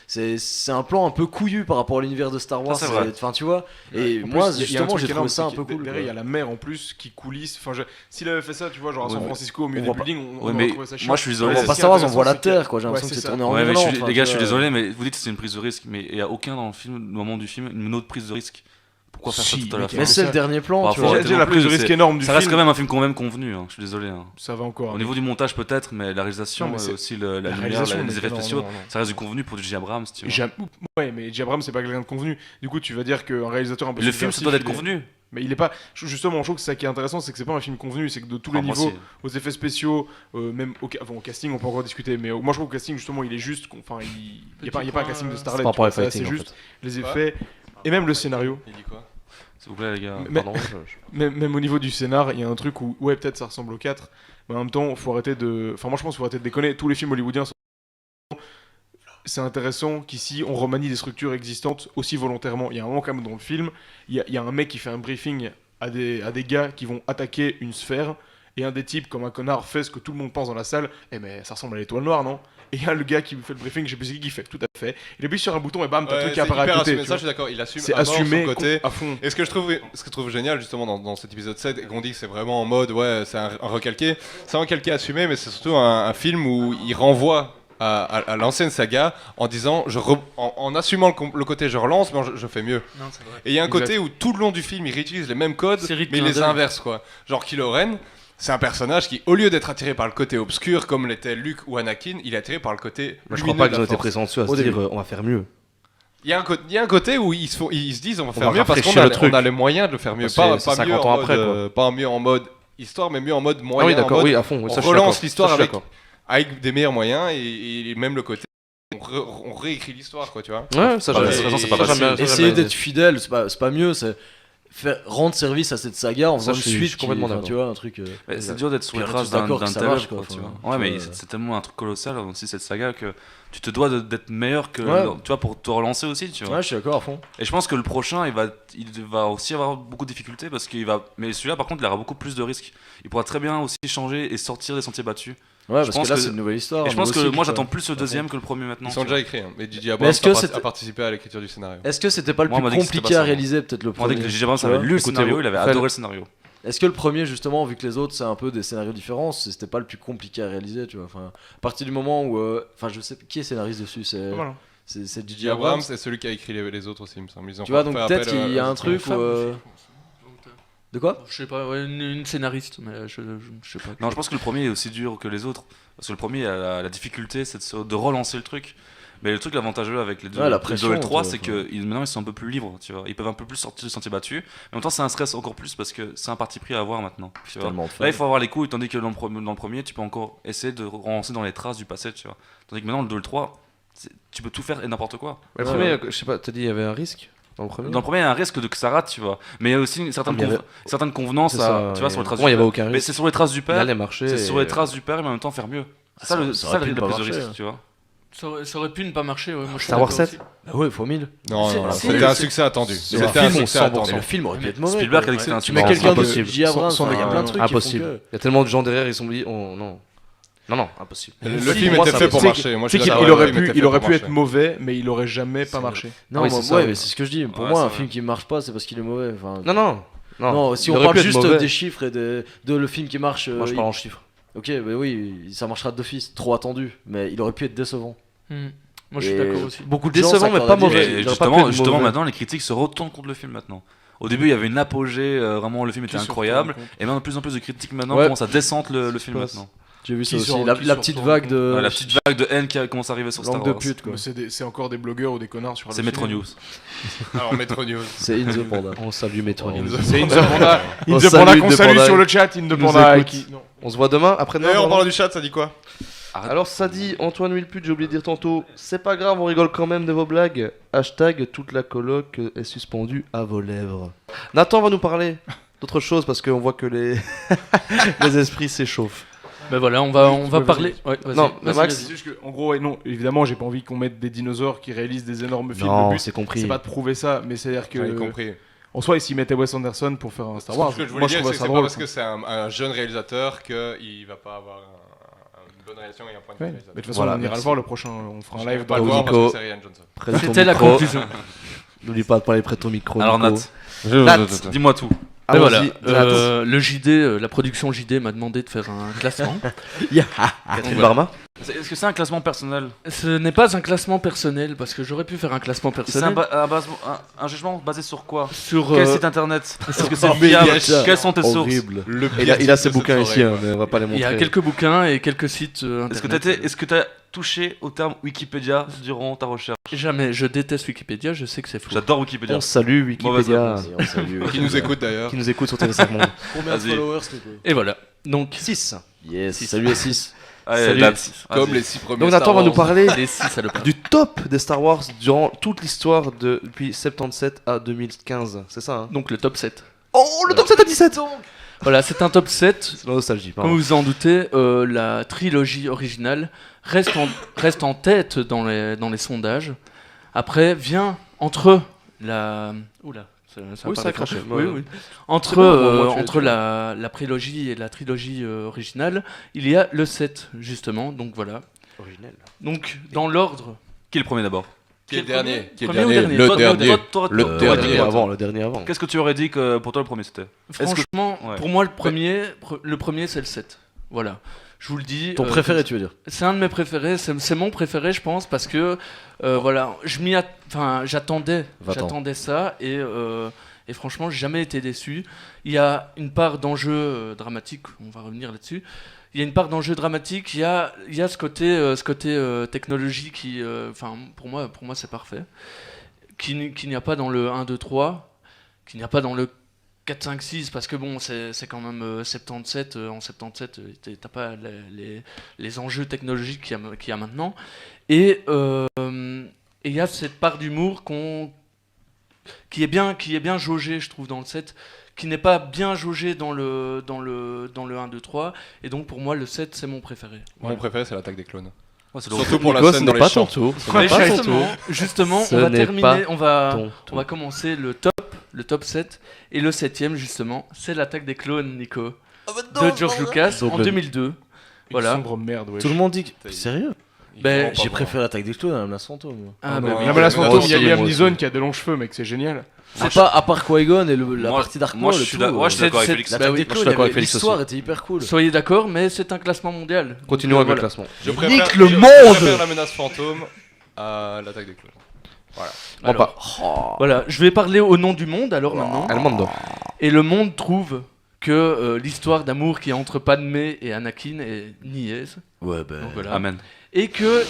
C'est un plan un peu couillu par rapport à l'univers de Star Wars. Ça, c'est vrai. Enfin, tu vois. Et En moi, plus, il y a un justement, truc j'ai trouvé énorme, ça un c'est peu que cool. Derrière, il y a quoi. la mer en plus qui coulisse. Enfin, s'il avait fait ça, tu vois, genre à San Ouais, Francisco au milieu on des voit pas- buildings, on Ouais, aurait mais trouvé ça chiant. moi je suis On désolé. voit c'est pas ce qui est Star Wars, on voit la intéressant, c'est Terre, quoi. J'ai que- l'impression ouais, que c'est c'est tourné ça. en Ouais, mais Irlande. les gars, je suis enfin, tu vois. désolé, mais vous dites que c'est une prise de risque, mais il y a aucun dans le film, au moment du film, une autre prise de risque. Pourquoi faire ça Si, tout à la mec, fin Mais c'est le dernier plan, Par tu rapport vois. à- Déjà, la non prise de plus, risque c'est- énorme du Ça reste film, quand même un film qu'on même convenu, hein, je suis désolé. hein. ça va encore. Au niveau du montage peut-être, mais la réalisation, Non, mais c'est- aussi la lumière, réalisation, les mais effets non, spéciaux, non, non. ça reste du convenu pour du J. Abrams, tu vois. Ouais, mais J. Abrams, c'est pas quelqu'un de convenu. Du coup, tu vas dire qu'un réalisateur un peu Le film, ça subversif, doit être il est- convenu. Mais il est pas. Justement, je trouve que ça qui est intéressant, c'est que c'est pas un film convenu, c'est que de tous les Ah, moi, niveaux, c'est- aux effets spéciaux, même au casting, on peut encore discuter, mais moi je trouve que le casting, justement, il est juste. Enfin, il n'y a pas un casting de C'est Starlet, par rapport à tu vois, fighting, c'est en juste fait. les effets et même le scénario. Il dit quoi? S'il vous plaît, les gars. Mais- Pardon, Même au niveau du scénar, il y a un truc où, ouais, peut-être ça ressemble au 4, mais en même temps, faut arrêter de. Enfin, moi je pense qu'il faut arrêter de déconner. Tous les films hollywoodiens sont. C'est intéressant qu'ici on remanie des structures existantes aussi volontairement. Il y a un moment quand même dans le film, il y a un mec qui fait un briefing à des gars qui vont attaquer une sphère, et un des types, comme un connard, fait ce que tout le monde pense dans la salle. Eh mais ça ressemble à l'étoile noire, non? Et il y a le gars qui fait le briefing, je sais plus c'est qui fait, tout à fait. Il appuie sur un bouton et bam, t'as le truc qui apparaît à côté. tu Ça, vois. je suis d'accord, il assume C'est à mort assumé son côté. à fond. Et ce que je trouve génial justement dans cet épisode 7, et qu'on dit que c'est vraiment en mode, ouais, c'est un recalqué, c'est un recalqué assumé, mais c'est surtout un film où il renvoie à l'ancienne saga en disant, en assumant le côté je relance, mais je fais mieux. Non, c'est vrai. Et il y a un Exact. côté où tout le long du film, il réutilise les mêmes codes, Série de mais il clins les d'œil. inverse, quoi. Genre Kylo Ren, c'est un personnage qui, au lieu d'être attiré par le côté obscur comme l'était Luke ou Anakin, il est attiré par le côté Moi, je crois lumineux pas de qu'ils la ont été Force. présentueux à se Au dire début. on va faire mieux. Il y a un côté où ils se disent on va faire va mieux parce qu'on rafraîchir le a, truc. on a les moyens de le faire mieux. Parce Pas, que pas c'est mieux 50 en ans mode, après, quoi. pas mieux en mode histoire, mais mieux en mode Ah moyen. oui, en d'accord, mode, oui, à fond. on Ça, je suis relance d'accord. l'histoire Ça, je suis avec, avec des meilleurs moyens et même le côté on réécrit l'histoire, quoi, tu vois. d'accord. Ouais, ça, Bah, j'aime de toute façon, c'est pas ça, j'aime facile. bien, ça, j'aime Essayer bien. d'être fidèle, c'est pas mieux, c'est rendre service à cette saga en Ça, faisant je une suis- je suite suis complètement enfin, d'accord. tu vois, un truc. Mais c'est dur d'être sur Puis les on est traces tous d'accord d'un que ça tel marche, œuvre, quoi, quoi, tu enfin, vois. Ouais, mais euh, c'est tellement un truc colossal aussi cette saga que tu te dois d'être meilleur que Ouais. tu vois pour te relancer aussi, tu vois. Ouais, je suis d'accord à fond. Et je pense que le prochain, il va aussi avoir beaucoup de difficultés parce qu'il va. Mais celui-là, par contre, il aura beaucoup plus de risques. Il pourra très bien aussi changer et sortir des sentiers battus. Ouais, Je parce pense que là, que- c'est une nouvelle histoire. Et je pense que nouveau cycle, moi, quoi. j'attends plus le deuxième que le premier maintenant. Ils sont tu déjà vois. écrits, hein. Et J.J. Mais Abrams est-ce que a c'était- participé à l'écriture du scénario. Est-ce que c'était pas le Moi, on m'a plus dit que c'était compliqué pas à ça, réaliser, peut-être le On m'a dit premier que J.J. Abrams tu avait vois lu le Écoutez, scénario, il avait faites- adoré le scénario. Est-ce que le premier, justement, vu que les autres, c'est un peu des scénarios différents, c'était pas le plus compliqué à réaliser, tu vois. Enfin, à partir du moment où. Enfin, je sais qui est scénariste dessus, Voilà. c'est J.J. J.J. Abrams. Abrams, c'est celui qui a écrit les autres aussi, il me semble. Ils ont Tu vois, fait donc appel peut-être qu'il y a à- un truc où. De quoi? Je sais pas, ouais, une scénariste, mais je sais pas. Non, je pense que le premier est aussi dur que les autres. Parce que le premier, la difficulté, c'est de relancer le truc. Mais le truc avantageux avec les deux, Ouais, la les pression, deux et le 3, tu c'est vois, que maintenant ils sont un peu plus libres, tu vois. Ils peuvent un peu plus sortir du sentier battu. Mais en même temps, c'est un stress encore plus parce que c'est un parti pris à avoir maintenant. Tu vois. Tellement de fun. Là, il faut avoir les couilles, tandis que dans le premier, tu peux encore essayer de relancer dans les traces du passé, tu vois. Tandis que maintenant, le 2 et le 3, tu peux tout faire et n'importe quoi. Mais le Ouais. premier, je sais pas, t'as dit il y avait un risque dans le premier. Dans le premier, il y a un risque de que ça rate, tu vois. Mais il y a aussi une certaine, Ah, mais il y avait- certaine convenance C'est à, ça, tu vois, et sur les traces pour moi, il y du avait père. aucun Mais risque. c'est sur les traces du Il père. allait marcher. C'est sur et- les traces du père, mais en même temps faire mieux. C'est ça, Ça- le, ça c'est aurait ça pu la pas prise de marcher, risque, hein. tu vois. Ça aurait pu ne pas marcher, ouais. Moi, je suis Star Wars d'accord 7. aussi. Bah ouais, fois 1000. Non, C'est- non, si, c'était un c'est- succès attendu. Le C'était un film, succès 100%. attendu. Le film aurait pu être mauvais. Spielberg quoi. a dit que c'était un Tu mets succès. quelqu'un de Impossible. J.J. Abrams, Sans- enfin, il y a plein de trucs. qui font Impossible. que- Il y a tellement de gens derrière, ils se sont dit, oh non. Non, impossible. Le Si, film moi, était ça fait me- pour c'est- marcher. Moi, je Tu sais suis qu'il d'accord, il le aurait film était pu, il fait aurait pour pu être marcher. mauvais, mais il aurait jamais pas marché. Non, oui, moi, c'est ça, ouais, oui. mais c'est ce que je dis. Pour Ouais, moi, c'est un vrai. film qui marche pas, c'est parce qu'il est mauvais. Enfin, Non. non, si Il on aurait parle pu être juste mauvais. des chiffres et de le film qui marche. Moi, je parle en chiffres. Ok, bah oui, ça marchera d'office. Trop attendu, mais il aurait pu être décevant. Hmm. Moi, je suis Et d'accord aussi. Beaucoup de gens Décevant, mais pas s'accordaient à dire- mauvais. Et Il aurait pas pu être justement, mauvais. maintenant, les critiques se retournent contre le film maintenant. Au début, il y avait une apogée, vraiment, le film était Qui se incroyable. retourne Et maintenant, de plus en plus de critiques maintenant Ouais. commencent à descendre le film passe. maintenant. J'ai vu ça Qui aussi. sort- La qui petite sort- vague de. Ouais, la petite vague de haine qui commence à arriver sur Star langue de Wars. pute, quoi. Mais c'est encore des blogueurs ou des connards sur C'est le Metro film. News. Alors, Metro News. C'est In the Panda. On salue Metro News. C'est In the Panda. On In the salue Panda qu'on In the salue Panda. sur le chat. In the Nous Panda. écoute. On se voit demain, après-demain. D'ailleurs, en pardon. parlant du chat, ça dit quoi? Alors ça dit, Antoine Wilput, j'ai oublié de dire tantôt, c'est pas grave, on rigole quand même de vos blagues. Hashtag toute la coloc est suspendue à vos lèvres. Nathan va nous parler d'autre chose parce qu'on voit que les, les esprits s'échauffent. Ben voilà, on va Ouais, parler. Ouais, vas-y. Non, Vas-y, Max, vas-y. C'est juste que, en gros, ouais, non, évidemment, j'ai pas envie qu'on mette des dinosaures qui réalisent des énormes films. Le Non, but, c'est compris. c'est pas de prouver ça, mais c'est-à-dire J'avais que. compris. En soi, s'ils mettaient Wes Anderson pour faire un Star Wars, Ce que je voulais moi je dire, trouve c'est que ça c'est pas drôle. parce que c'est un jeune réalisateur qu'il va pas avoir une bonne réalisation et un point de vue Ouais. réalisateur. Mais de toute façon, Voilà, on ira merci. le voir le prochain. On fera un Je live vais pas dans le Nico. voir parce que c'est Ryan Johnson. Près de ton C'était la micro. conclusion. N'oublie pas de parler près de ton micro. Alors Nico. Nat, Nat. dis-moi tout. Ben voilà, Allons-y, Nat. le JD, la production JD m'a demandé de faire un classement. Catherine voilà. Barma. Est-ce que c'est un classement personnel? Ce n'est pas un classement personnel parce que j'aurais pu faire un classement C'est personnel un jugement basé sur quoi? sur. Quel site internet? Est-ce que c'est Oh, fiable? média. Quelles sont tes sources? Horrible. Le Il a ses bouquins ici, hein, mais on va pas les Il montrer. y a quelques bouquins et quelques sites internet. Est-ce que tu as touché au terme Wikipédia durant ta recherche? Jamais, je déteste Wikipédia, je sais que c'est faux. J'adore Wikipédia. On salue Wikipédia. Mauvaise Et on salue. Qui nous écoute d'ailleurs. Qui nous écoute sur TV5 Monde. Combien de Vas-y. followers, Nico Et voilà. Donc, 6. Yes, Six. salut à 6. Allez, Salut. Nat, Comme vas-y. les 6 premiers. Donc Nathan Star va nous Wars. parler les 6 salopards. du top des Star Wars durant toute l'histoire depuis 77 à 2015. C'est ça, hein? Donc le top 7. Oh, le top 7 à 17. Voilà, c'est un top 7. C'est la nostalgie, Comme pardon. vous vous en doutez, la trilogie originale reste en tête dans les sondages. Après vient entre la... Oula, ça Oui, pas ça a décroché. craché. Oui, Ouais. oui. Entre, C'est bon, moi, tu- entre la prélogie et la trilogie originale, il y a le 7, justement. Donc voilà. Originel. Donc, dans l'ordre... Qui est le premier d'abord? Qui est le dernier? Qui est le Premier ou dernier? dernier Le Toi, dernier. toi, Le toi, dernier. Le dernier avant, le dernier avant. Qu'est-ce que tu aurais dit que pour toi le premier c'était? Franchement, Ouais. pour moi, le premier c'est le 7. Voilà. Je vous le dis. Ton préféré, tu veux dire? C'est un de mes préférés, c'est mon préféré, je pense, parce que voilà, j'attendais ça et franchement, j'ai jamais été déçu. Il y a une part d'enjeu dramatique, on va revenir là-dessus. Il y a une part d'enjeu dramatique, il y a ce côté technologie qui, pour moi c'est parfait, qu'il n'y a pas dans le 1, 2, 3, qu'il n'y a pas dans le 4, 5, 6, parce que bon, c'est quand même 77, en 77, t'as pas les enjeux technologiques qu'il y a maintenant. Et il y a cette part d'humour qui est bien jaugée, je trouve, dans le 7, qui n'est pas bien jaugée dans le 1, 2, 3. Et donc, pour moi, le 7, c'est mon préféré. Mon préféré, c'est l'attaque des clones. Ouais, c'est Surtout pour la Nico, scène ce dans n'est les pas ton champs. tour. Ce Ouais, n'est pas ton justement, tour. justement, Ce on va n'est terminer, pas on va ton commencer le top 7. Et le 7ème, justement, c'est l'attaque des clones, Nico, de George Lucas Donc en le- 2002. Une Voilà. sombre merde, ouais. Tout le monde dit que. Sérieux? Ben, J'ai préféré l'attaque des clones à la menace fantôme. moi. Ah, Ah bah non, oui. La menace Moi fantôme, aussi, il y a moi Liam aussi. Neeson qui a de longs cheveux, mec, c'est génial. À part Qui-Gon et la Moi- partie Dark moi, Maul je et suis tout, d'accord- ouais, je suis d'accord avec c'est- Félix. bah l'attaque oui, des moi, je suis clones, d'accord avec Félix l'histoire aussi. était hyper cool. Soyez d'accord, mais c'est un classement mondial. Continuons avec Donc, le voilà. classement. Je préfère, Nique le je monde. préfère la menace fantôme à l'attaque des clones. Bon, Alors, pas. Voilà, je vais parler au nom du monde alors maintenant. El Mando. Et le monde trouve que l'histoire d'amour qui est entre Padmé et Anakin est niaise. Ouais, ben. Donc voilà. Amen. Et que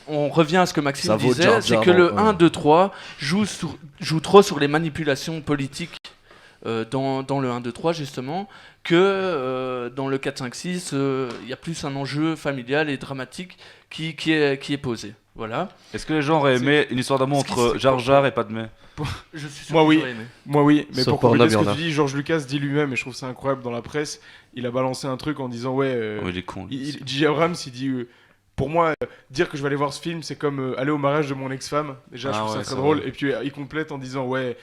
on revient à ce que Maxime Ça vaut disait, Jar c'est Jar que le dans- 1, 2, 3 joue trop sur les manipulations politiques dans le 1, 2, 3 justement, que dans le 4, 5, 6, il y a plus un enjeu familial et dramatique qui est posé. Voilà. Est-ce que les gens auraient aimé une histoire d'amour Est-ce qu'il entre s'est- Jar Jar et Padmé? Je suis sûr Moi, que oui. j'aurais aimé. Moi oui, mais Sur pour compléter ce Pornhub, il y que en tu dis, George Lucas dit lui-même, et je trouve ça incroyable dans la presse, il a balancé un truc en disant ouais, Oh, il est con. lui. J.J. Abrams il dit pour moi dire que je vais aller voir ce film c'est comme aller au mariage de mon ex-femme, déjà je Ah trouve ouais, ça très c'est drôle, vrai. et puis il complète en disant ouais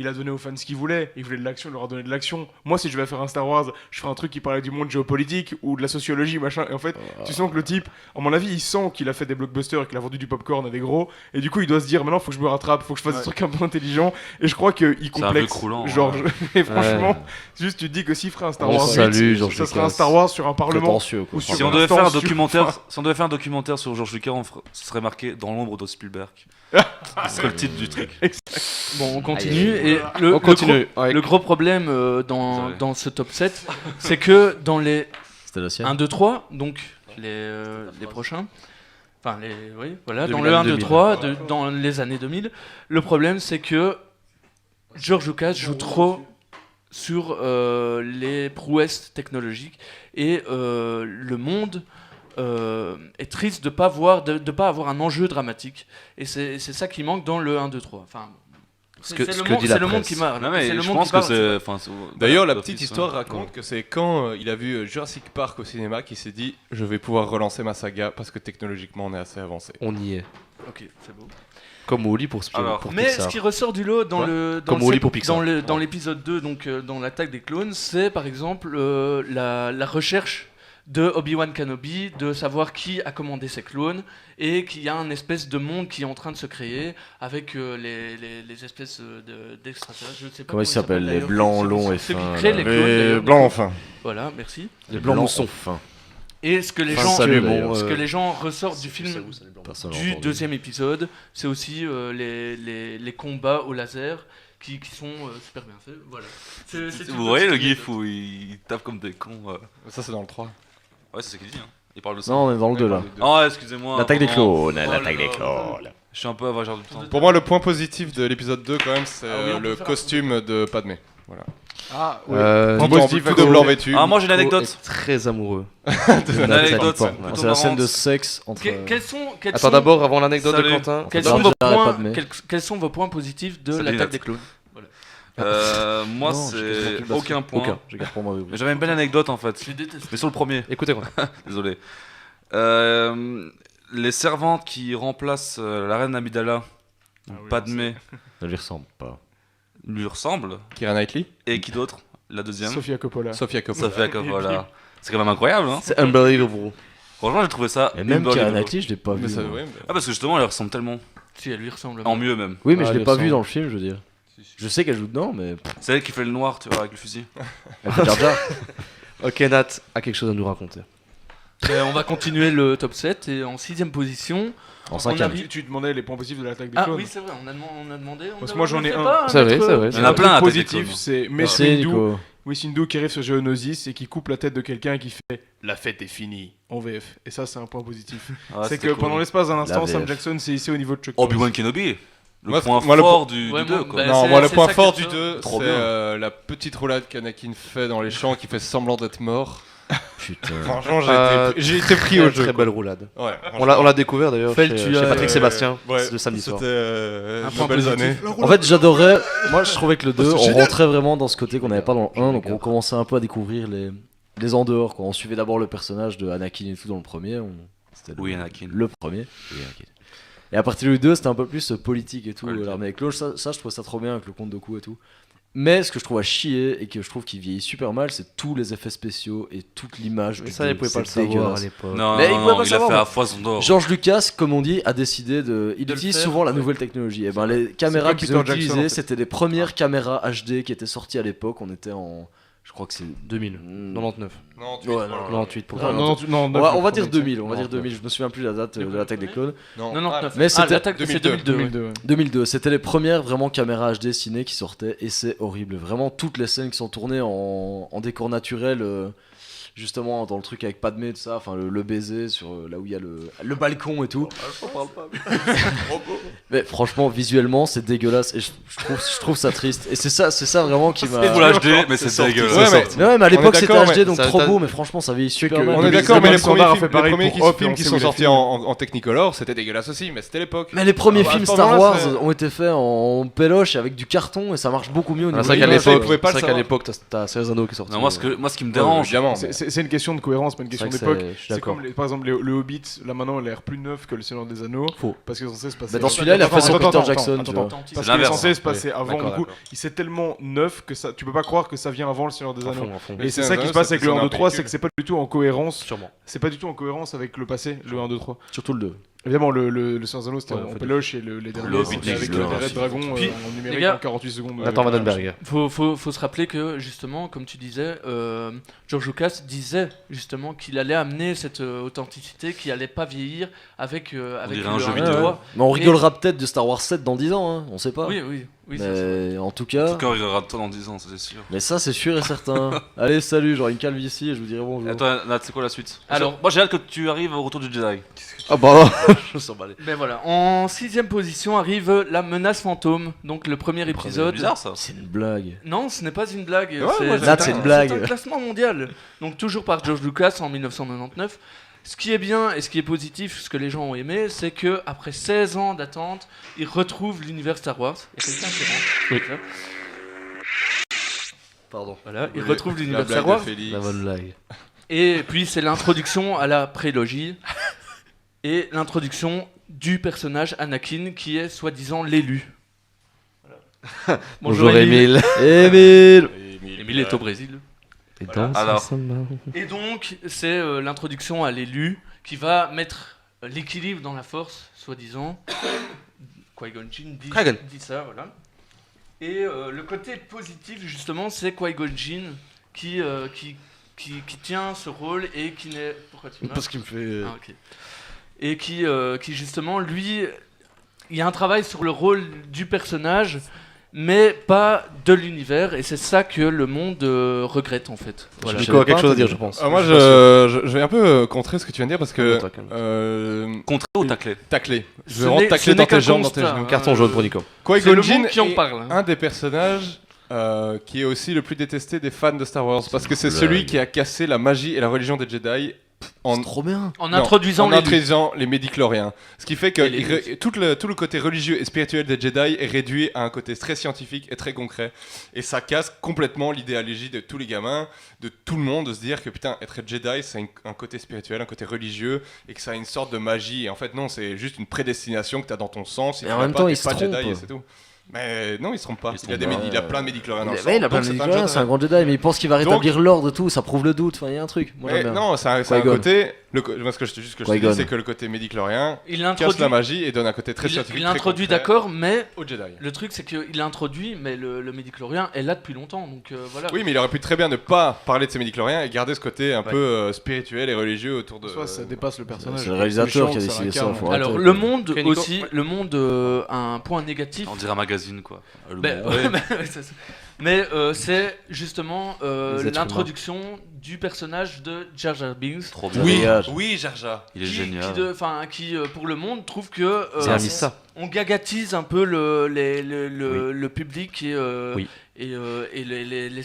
il a donné aux fans ce qu'ils voulaient, il voulait de l'action, il leur a donné de l'action. Moi si je vais faire un Star Wars, je ferai un truc qui parlait du monde géopolitique ou de la sociologie machin, et en fait tu sens que le type, à mon avis il sent qu'il a fait des blockbusters et qu'il a vendu du popcorn à des gros, et du coup il doit se dire maintenant faut que je me rattrape, faut que je fasse des trucs un peu intelligents, et je crois qu'il C'est un vieux complexe croulant, George. Et franchement juste tu te dis que s'il ferait un Star On Wars salue 8, George ça serait un Lucas. Star Wars sur un parlement Prétentieux, quoi. ou sur Si on un devait faire un instant sur- documentaire, si on devait faire un documentaire sur George Lucas, ce serait marqué dans l'ombre de Spielberg. Ce serait le titre du truc. Bon, on continue. Aïe, Et le On continue. gros problème Désolé. dans ce top 7, c'est que dans les C'était la sienne. 1, 2, 3, donc les prochains. Enfin, oui, voilà, dans 2000, le 1, 2, 2000. 3, dans les années 2000. Le problème, c'est que George Lucas joue trop sur les prouesses technologiques et le monde est triste de pas pas avoir un enjeu dramatique. Et c'est ça qui manque dans le 1, 2, 3. Enfin, Ce que- c'est ce le que monde- dit la c'est le monde presse. qui marche. Non, mais C'est le je monde pense qui que parle, c'est. D'ailleurs, la d'office, petite histoire raconte que c'est quand il a vu Jurassic Park au cinéma qu'il s'est dit je vais pouvoir relancer ma saga parce que technologiquement on est assez avancé. On y est. Ok, c'est beau. Comme Wall-E pour Alors, Mais Pixar. ce qui ressort du lot dans Ouais. le Comme Wall-E pour Pixar. dans l'épisode 2, donc dans l'attaque des clones, c'est par exemple la recherche de Obi-Wan Kenobi, de savoir qui a commandé ces clones, et qu'il y a un espèce de monde qui est en train de se créer avec les espèces d'extraterrestres. Je ne sais pas Comment ils s'appellent, les d'ailleurs. blancs C'est- longs et ceux qui fins, créent là. les clones, d'ailleurs, les blancs clones. enfin. Voilà, merci. Les blancs moussons. sont fins. Et ce que les Enfin, gens, salut, bon, ce que les gens ressortent du film Personne n'a du entendu. deuxième épisode, c'est aussi les combats au laser qui sont super bien faits. Voilà. C'est une Vous voyez le petite gif anecdote. où il tape comme des cons. Ça c'est dans le 3. Ouais, c'est ce qu'il dit. Hein. Il parle de ça. Non, on est dans le 2 là. Oh, excusez-moi. L'attaque des pardon. clones, Oh l'attaque là des là. clones. Je suis un peu avageur du temps. Pour moi le point positif de l'épisode 2 quand même c'est Ah oui, on peut le faire costume de Padmé. Ah, Tout de blanc vêtu. Ah, moi j'ai une anecdote. est très amoureux. Une anecdote. Ça plutôt C'est la scène marrante. de sexe entre. Quels Attends, sont- d'abord, avant l'anecdote de Salut. Quentin. quels Jar sont vos Jar et points- Padmé. quels sont vos points positifs de Salut, l'attaque Nat. des clones? Moi, Non, j'ai quasiment plus c'est de batterie. aucun point. Aucun, je garde pour moi. oui. Mais j'avais une belle anecdote en fait. Je déteste. Mais sur le premier, Écoutez, Quentin. désolé. Les servantes qui remplacent la reine Amidala, Padmé, Ne lui ressemble pas. lui ressemblent. Keira Knightley, Et qui d'autre? La deuxième Sofia Coppola. Sofia Coppola. Sofia Coppola. C'est quand même incroyable, hein. C'est unbelievable. Franchement, j'ai trouvé ça. Et même unbelievable. Keira Knightley, je l'ai pas Mais vu. ça, moi. ouais, mais- Ah, parce que justement, elle ressemble tellement. Si, elle lui ressemble. En mieux même. Oui, mais Ah, je elle l'ai pas ressemble. vu dans le film, je veux dire. Je sais qu'elle joue dedans, mais. C'est elle qui fait le noir, tu vois, avec le fusil. Elle fait Jar Jar. Ok, Nat a quelque chose à nous raconter. On va continuer le top 7 et en 6ème position. En On 5ème. arrive- Tu demandais les points positifs de l'attaque des Ah clones. oui, c'est vrai, on a demandé. Parce que moi, j'en ai un. C'est vrai, c'est vrai. Il y en a plein à Le Attaque des positif, Clones. c'est Mace Merci, Windu. Nico. Mace Windu qui arrive sur Geonosis et qui coupe la tête de quelqu'un et qui fait la fête est finie en VF. Et ça, c'est un point positif. Ah, c'est c'était que cool. pendant l'espace d'un instant, La Sam VF. Jackson s'est hissé au niveau de Chuck Norris. Obi-Wan Kenobi. Le Moi, point moi, le fort du Ouais, 2, moi, quoi. bah, Non, c'est- moi le c'est point ça fort que du ça- 2, Trop c'est bien. la petite roulade qu'Anakin fait dans les champs qui fait semblant d'être mort. Putain. Franchement, Euh, j'ai été pris au jeu. Très quoi. belle roulade. Ouais, On l'a découvert d'ailleurs Fel, chez, tu chez as- Patrick Sébastien ouais, le samedi soir. C'était Un de point belles positif. années. En fait, j'adorais. Moi, je trouvais que le 2, c'est on génial. rentrait vraiment dans ce côté qu'on n'avait pas dans le 1, donc on commençait un peu à découvrir les en dehors. Quoi. On suivait d'abord le personnage de Anakin et tout dans le premier. C'était Oui, Anakin. le premier. Oui, Anakin. Et à partir du 2, c'était un peu plus politique et tout, Ouais, l'armée des clones. Ça, je trouvais ça trop bien avec le Comte Dooku et tout. Mais ce que je trouve à chier et que je trouve qui vieillit super mal, c'est tous les effets spéciaux et toute l'image. Mais du ça, deux. ils pouvaient pas le C'est savoir dégueulasse. à l'époque. Non, Mais il non, pouvait non, pas il a savoir. fait à foison d'or. George Lucas, comme on dit, a décidé de. Il De le utilise faire, souvent la ouais. nouvelle technologie. Et ben les caméras comme qu'ils Peter ont Jackson, utilisées, en fait. c'était les premières caméras HD qui étaient sorties à l'époque. On était en. Je crois que c'est. 2000. Mm. 99. Non, Ouais, non, 98 pour Non, ça. On va dire 2000, on va Non, dire 2000. Je me souviens plus de la date de l'attaque des clones. Non, non, Ah, mais c'était l'attaque, c'est 2002. 2002. ouais. 2002, c'était les premières vraiment caméras HD ciné qui sortaient et c'est horrible. Vraiment toutes les scènes qui sont tournées en décor naturel, justement dans le truc avec Padmé, tout ça, enfin le baiser sur là où il y a le balcon et tout. Mais franchement, visuellement, c'est dégueulasse et je trouve ça triste. Et c'est ça vraiment qui m'a. C'est pour l'HD, mais c'est dégueulasse. Ouais, mais- Mais ouais, mais à l'époque est c'était d'accord, HD mais donc ça- trop t'as- beau, mais franchement ça vieillit super que- mal. On est Mais d'accord, mais les Standard premiers a films, fait pareil pour Hop, et films on qui sait sont où il a sortis fini. en Technicolor, c'était dégueulasse aussi, mais c'était l'époque. Mais les premiers Ah, films à ce Star moment-là, Wars c'est- ont été faits en péloche avec du carton et ça marche beaucoup mieux au niveau C'est vrai de qu'à l'image. ça, ils l'époque, pouvaient pas c'est le vrai qu'à savoir. l'époque, t'as Cézanne qui est sorti. Non, moi, ce qui me dérange, Évidemment. C'est une question de cohérence, pas une question C'est vrai que d'époque. je suis C'est d'accord. comme, par exemple, le Hobbit, là maintenant, il a l'air plus neuf que le Seigneur des Anneaux. Faux. Parce qu'ils sont censés se passer. Mais dans celui-là, il a fait son Peter Jackson, tu vois. Parce C'est qu'il est l'inverse, censé hein. se passer avant. D'accord, Du coup, d'accord. il c'est tellement neuf que ça, tu peux pas croire que ça vient avant le Seigneur des À Anneaux. fond, à fond. Et Le c'est Seigneur ça des qui se Anneaux, passe c'est avec le plus 1, un 2, 3, c'est véhicule. que c'est pas du tout en cohérence. Sûrement. C'est pas du tout en cohérence avec le passé, le 1, 2, 3. Surtout le 2. Évidemment, le Seigneur des Anneaux c'était Ouais, en en fait, péloche et les derniers Hobbit c'était avec existe, les hein. Red Dragons Puis, en les numérique gars, en 48 secondes. Nathan Vandenberg. Faut se rappeler que justement, comme tu disais, George Lucas disait justement qu'il allait amener cette authenticité qui allait pas vieillir avec dirait le un jeu 1 et vidéo. 3. Mais on rigolera peut-être de Star Wars 7 dans 10 ans, hein, on sait pas. Oui, oui. Oui, ça, c'est Mais en tout En cas, tout cas, on rigolera de toi dans 10 ans, ça, c'est sûr. mais ça c'est sûr et certain. Allez, salut, j'aurai une calvitie et je vous dirai bonjour. Et toi, Nat, c'est quoi la suite? Alors- moi j'ai hâte que tu arrives au retour du Jedi. Ah bah, je me sens emballé. Ben voilà, en 6ème position arrive la menace fantôme, donc le premier C'est épisode. bizarre ça. C'est une blague. Non, ce n'est pas une blague. moi, Nat, c'est une blague. C'est un classement mondial. Donc toujours par George Lucas en 1999. Ce qui est bien et ce qui est positif, ce que les gens ont aimé, c'est que après 16 ans d'attente, ils retrouvent l'univers Star Wars. Et quelqu'un qui rentre. Pardon. Voilà, ils La- retrouvent la l'univers blague Star de Wars. Félix. La bonne blague. Et puis c'est l'introduction à la prélogie et l'introduction du personnage Anakin qui est soi-disant l'élu. Voilà. Bonjour Émile. Émile. Émile est au Brésil. Et Voilà. dans Alors. sa main. Et donc c'est l'introduction à l'élu qui va mettre l'équilibre dans la force, soi-disant. Qui-Gon Jinn dit ça, voilà. Et le côté positif justement, c'est Qui-Gon Jinn qui tient ce rôle et qui n'est... Pourquoi tu Parce qu'il me fait. Ah, ok. Et qui justement, lui, il y a un travail sur le rôle du personnage, mais pas de l'univers, et c'est ça que le monde regrette en fait. Voilà. Nico a quelque chose à dire, je pense. Moi, je vais un peu contrer ce que tu viens de dire parce que. Calme-toi, Contré ou taclé? Tacler. Je Ce vais vraiment n'est- tacler ce dans n'est qu'un tes jambes, dans tes constat, genoux. hein. Carton jaune pour Nico. C'est Qui-Gon le Jinn monde qui en est parle. hein. un des personnages qui est aussi le plus détesté des fans de Star Wars parce que c'est celui qui a cassé la magie et la religion des Jedi en C'est trop bien. En Non, introduisant en les introduisant les médichloriens. Ce qui fait que Et les tout le côté religieux et spirituel des Jedi est réduit à un côté très scientifique et très concret. Et ça casse complètement l'idéologie de tous les gamins, de tout le monde, de se dire que putain, être Jedi, c'est un côté spirituel, un côté religieux, et que ça a une sorte de magie. Et en fait, non, c'est juste une prédestination que tu as dans ton sang. Si Et tu en l'as même pas, temps, t'es il se pas trompe. Jedi et c'est tout. Mais non, il se trompe pas. Il se Il a, trompe pas. il a plein de médichloriens dans le sang. Il a plein donc de c'est un médicloriens, Jedi. c'est un grand Jedi, mais il pense qu'il va Donc- rétablir l'ordre et tout, ça prouve le doute. Enfin, il y a un truc. Moi, Mais j'aime bien. non, c'est un Qui-Gon. côté. Moi, ce que je te Qui-Gon. dis, c'est que le côté médichlorien Il casse l'introduit, la magie et donne un côté très scientifique. il très introduit concret d'accord, mais au Jedi. le truc c'est qu'il l'introduit, mais le médichlorien est là depuis longtemps, donc voilà. Oui, mais il aurait pu très bien ne pas parler de ces médichloriens et garder ce côté un peu spirituel et religieux autour de. Soit ça dépasse le personnage. C'est le réalisateur méchant qui a que décidé ça, incarne. faut Alors arrêter, le quoi. monde Ok, Nico. aussi, le monde a un point négatif. On dirait un magazine quoi. Le Ben, monde. ouais, ouais, c'est ça. Mais c'est justement Les êtres l'introduction du personnage de Jar Jar Binks. Trop bien. Oui. Dégage. oui, Jarja. Il est génial. Qui, pour le monde trouve que C'est un ça. on gagatise un peu le public et, Oui. et les